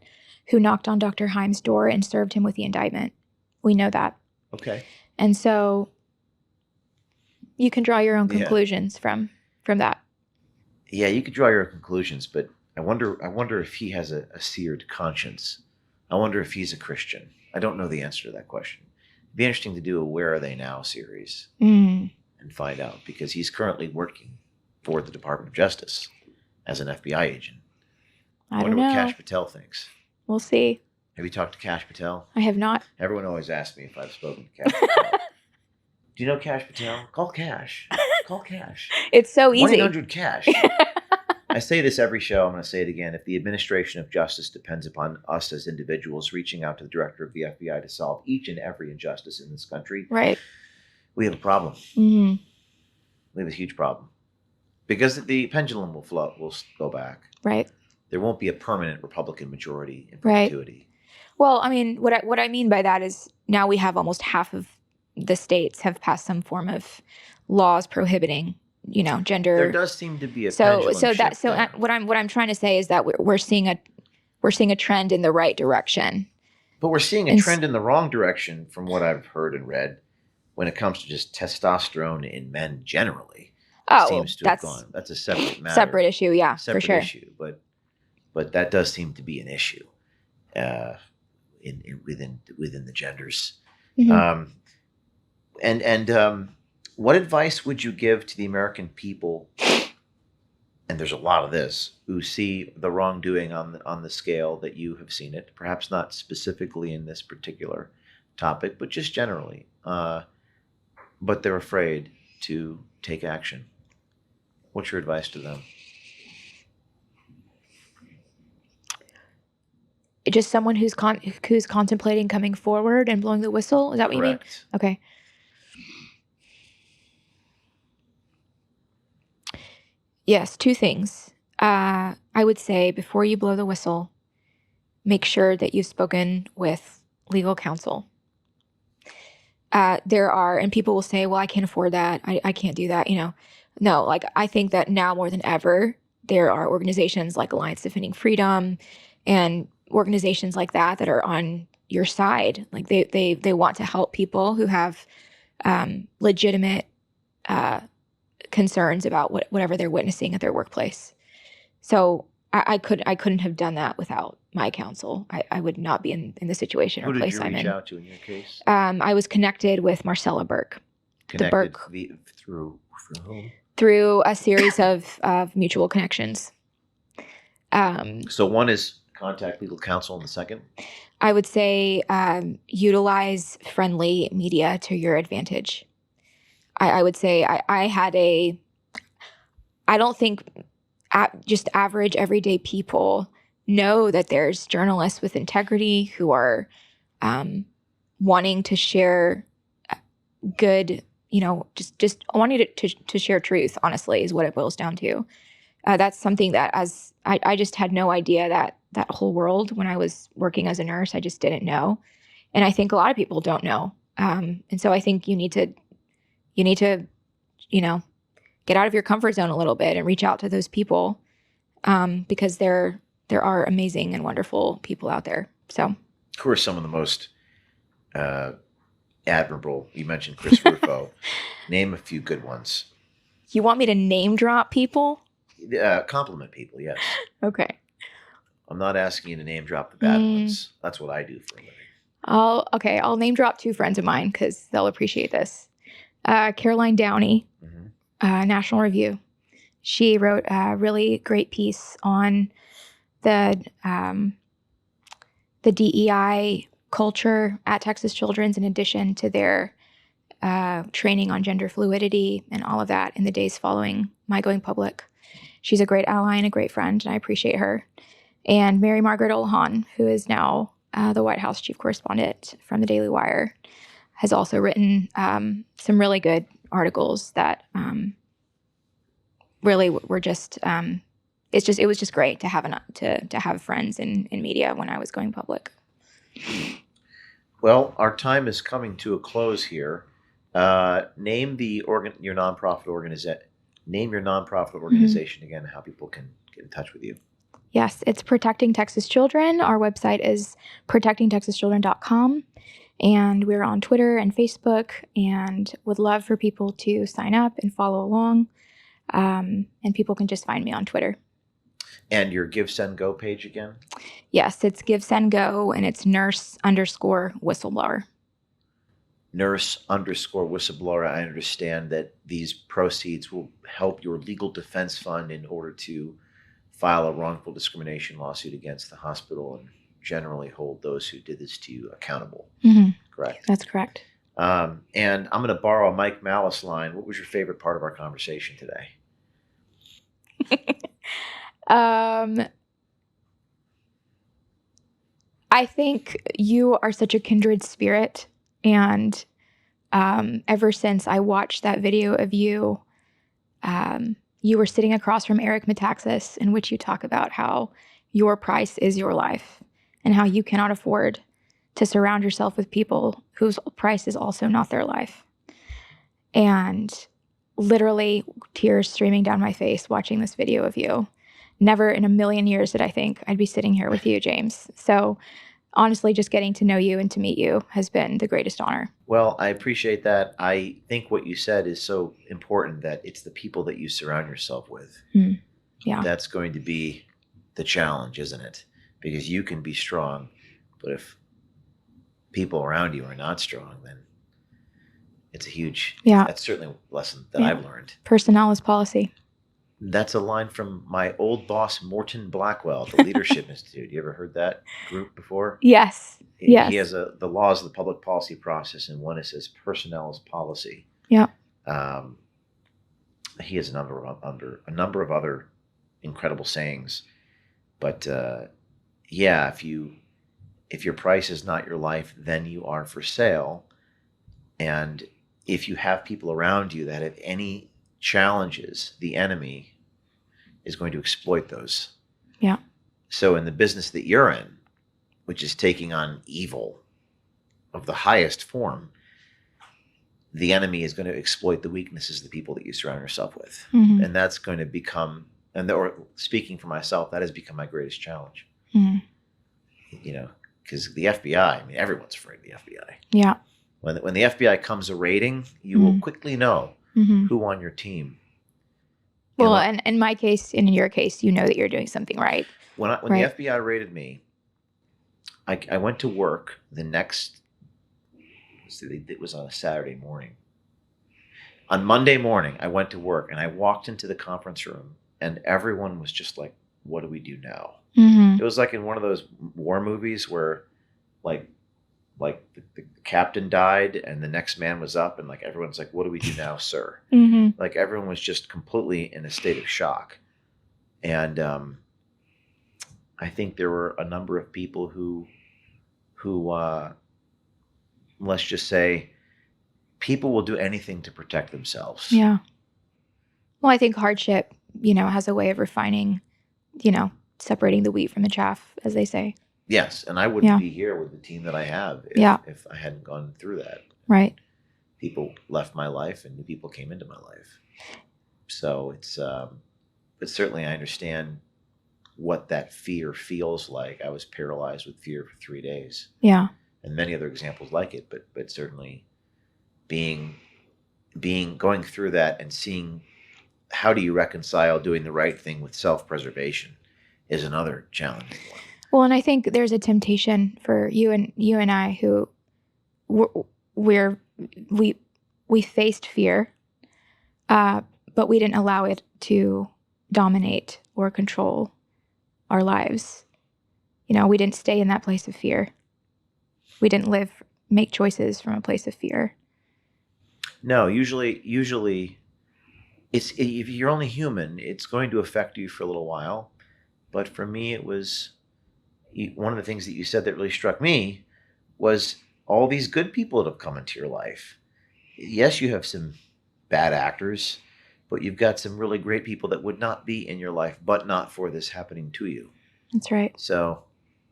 who knocked on Dr. Haim's door and served him with the indictment. We know that. Okay. And so you can draw your own conclusions from that. Yeah, you could draw your conclusions, but I wonder if he has a seared conscience. I wonder if he's a Christian. I don't know the answer to that question. It'd be interesting to do a Where Are They Now series and find out, because he's currently working for the Department of Justice as an FBI agent. I wonder don't what know. Kash Patel thinks. We'll see. Have you talked to Kash Patel? I have not. Everyone always asks me if I've spoken to Kash Patel. Do you know Kash Patel? Call Kash. Call Kash. It's so easy. 1-800-CASH. I say this every show. I'm going to say it again. If the administration of justice depends upon us as individuals reaching out to the director of the FBI to solve each and every injustice in this country, Right. we have a problem. Mm-hmm. We have a huge problem. Because the pendulum will go back. Right. There won't be a permanent Republican majority in Right. perpetuity. Well, I mean, what I mean by that is now we have almost half of the states have passed some form of laws prohibiting, gender. There does seem to be a pendulum shift there. What I'm trying to say is that we're seeing a trend in the right direction. But we're seeing a trend in the wrong direction from what I've heard and read when it comes to just testosterone in men generally. Oh, seems to have gone. That's a separate matter. Separate issue, yeah, Separate for sure. issue, but that does seem to be an issue within the genders. Mm-hmm. What advice would you give to the American people? And there's a lot of this who see the wrongdoing on the scale that you have seen it, perhaps not specifically in this particular topic, but just generally. But they're afraid to take action. What's your advice to them? Just someone who's contemplating coming forward and blowing the whistle. Is that what you mean? Correct. Okay. Yes, two things. I would say before you blow the whistle, make sure that you've spoken with legal counsel. And people will say, well, I can't afford that. I can't do that. No, I think that now more than ever, there are organizations like Alliance Defending Freedom and organizations like that are on your side. Like they want to help people who have legitimate concerns about whatever they're witnessing at their workplace. So I couldn't have done that without my counsel. I would not be in the situation or place I'm in. Who did you reach out to in your case? I was connected with Marcella Burke. Connected through whom? Through a series of mutual connections. So one is contact legal counsel, and the second? I would say utilize friendly media to your advantage. I would say I don't think just average everyday people know that there's journalists with integrity who are wanting to share good, just wanting to share truth, honestly, is what it boils down to. That's something that I just had no idea that whole world when I was working as a nurse, I just didn't know. And I think a lot of people don't know. And so I think you need to, get out of your comfort zone a little bit and reach out to those people because there are amazing and wonderful people out there. So, who are some of the most admirable? You mentioned Chris Rufo. Name a few good ones. You want me to name drop people? Compliment people, yes. Okay. I'm not asking you to name drop the bad ones. That's what I do for a living. I'll name drop two friends of mine because they'll appreciate this. Caroline Downey, National Review. She wrote a really great piece on the DEI culture at Texas Children's, in addition to their training on gender fluidity and all of that in the days following my going public. She's a great ally and a great friend, and I appreciate her. And Mary Margaret Olahan, who is now the White House chief correspondent from the Daily Wire, has also written some really good articles that really were just it was just great to have friends in media when I was going public. Well, our time is coming to a close here. Name your nonprofit organization. Name your nonprofit organization again. How people can get in touch with you. Yes, it's Protecting Texas Children. Our website is protectingtexaschildren.com. And we're on Twitter and Facebook, and would love for people to sign up and follow along. And people can just find me on Twitter. And your Give, Send, Go page again? Yes, it's Give, Send, Go, and it's nurse_whistleblower. Nurse_whistleblower. I understand that these proceeds will help your legal defense fund in order to file a wrongful discrimination lawsuit against the hospital and generally hold those who did this to you accountable. Correct? That's correct. And I'm going to borrow a Mike Malice line. What was your favorite part of our conversation today? I think you are such a kindred spirit. And ever since I watched that video of you, you were sitting across from Eric Metaxas, in which you talk about how your price is your life and how you cannot afford to surround yourself with people whose price is also not their life. And literally tears streaming down my face watching this video of you. Never in a million years did I think I'd be sitting here with you, James. So honestly, just getting to know you and to meet you has been the greatest honor. Well, I appreciate that. I think what you said is so important, that it's the people that you surround yourself with. Yeah. That's going to be the challenge, isn't it? Because you can be strong, but if people around you are not strong, then it's a huge, that's certainly a lesson that I've learned. Personnel is policy. That's a line from my old boss, Morton Blackwell, at the Leadership Institute. You ever heard that group before? Yes. He has the laws of the public policy process, and one, it says personnel is policy. Yeah. He has a number of other incredible sayings, but if your price is not your life, then you are for sale. And if you have people around you that have any challenges, the enemy is going to exploit those. Yeah. So in the business that you're in, which is taking on evil of the highest form, the enemy is going to exploit the weaknesses of the people that you surround yourself with. And that's going to become, or speaking for myself, that has become my greatest challenge. You know, because the FBI, I mean, everyone's afraid of the FBI. Yeah. When the FBI comes a raiding, you will quickly know who on your team. Well, and in my case, and in your case, you know that you're doing something right. When the FBI raided me, I went to work the next, it was on a Saturday morning. On Monday morning, I went to work and I walked into the conference room and everyone was just like, what do we do now? It was like in one of those war movies where like the captain died and the next man was up and like everyone's like, what do we do now, sir? Like everyone was just completely in a state of shock. And I think there were a number of people who let's just say, people will do anything to protect themselves. Yeah. Well, I think hardship, has a way of refining, separating the wheat from the chaff, as they say. Yes, and I wouldn't be here with the team that I have if I hadn't gone through that. Right. People left my life and new people came into my life. So it's, but certainly I understand what that fear feels like. I was paralyzed with fear for 3 days. Yeah. And many other examples like it, but certainly going through that and seeing how do you reconcile doing the right thing with self-preservation is another challenging one. Well, and I think there's a temptation for you and I who we faced fear, but we didn't allow it to dominate or control our lives. We didn't stay in that place of fear. We didn't make choices from a place of fear. No, usually if you're only human, it's going to affect you for a little while. But for me, it was one of the things that you said that really struck me was all these good people that have come into your life. Yes, you have some bad actors, but you've got some really great people that would not be in your life, but not for this happening to you. That's right. So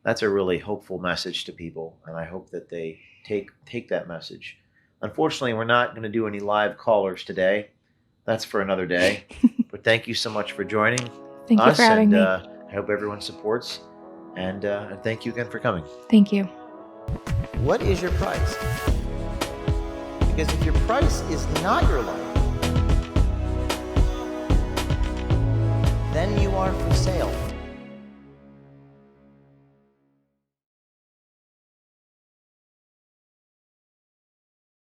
that's a really hopeful message to people, and I hope that they take that message. Unfortunately, we're not going to do any live callers today. That's for another day. But thank you so much for joining Thank you for having me. I hope everyone supports, and thank you again for coming. Thank you. What is your price? Because if your price is not your life, then you are for sale.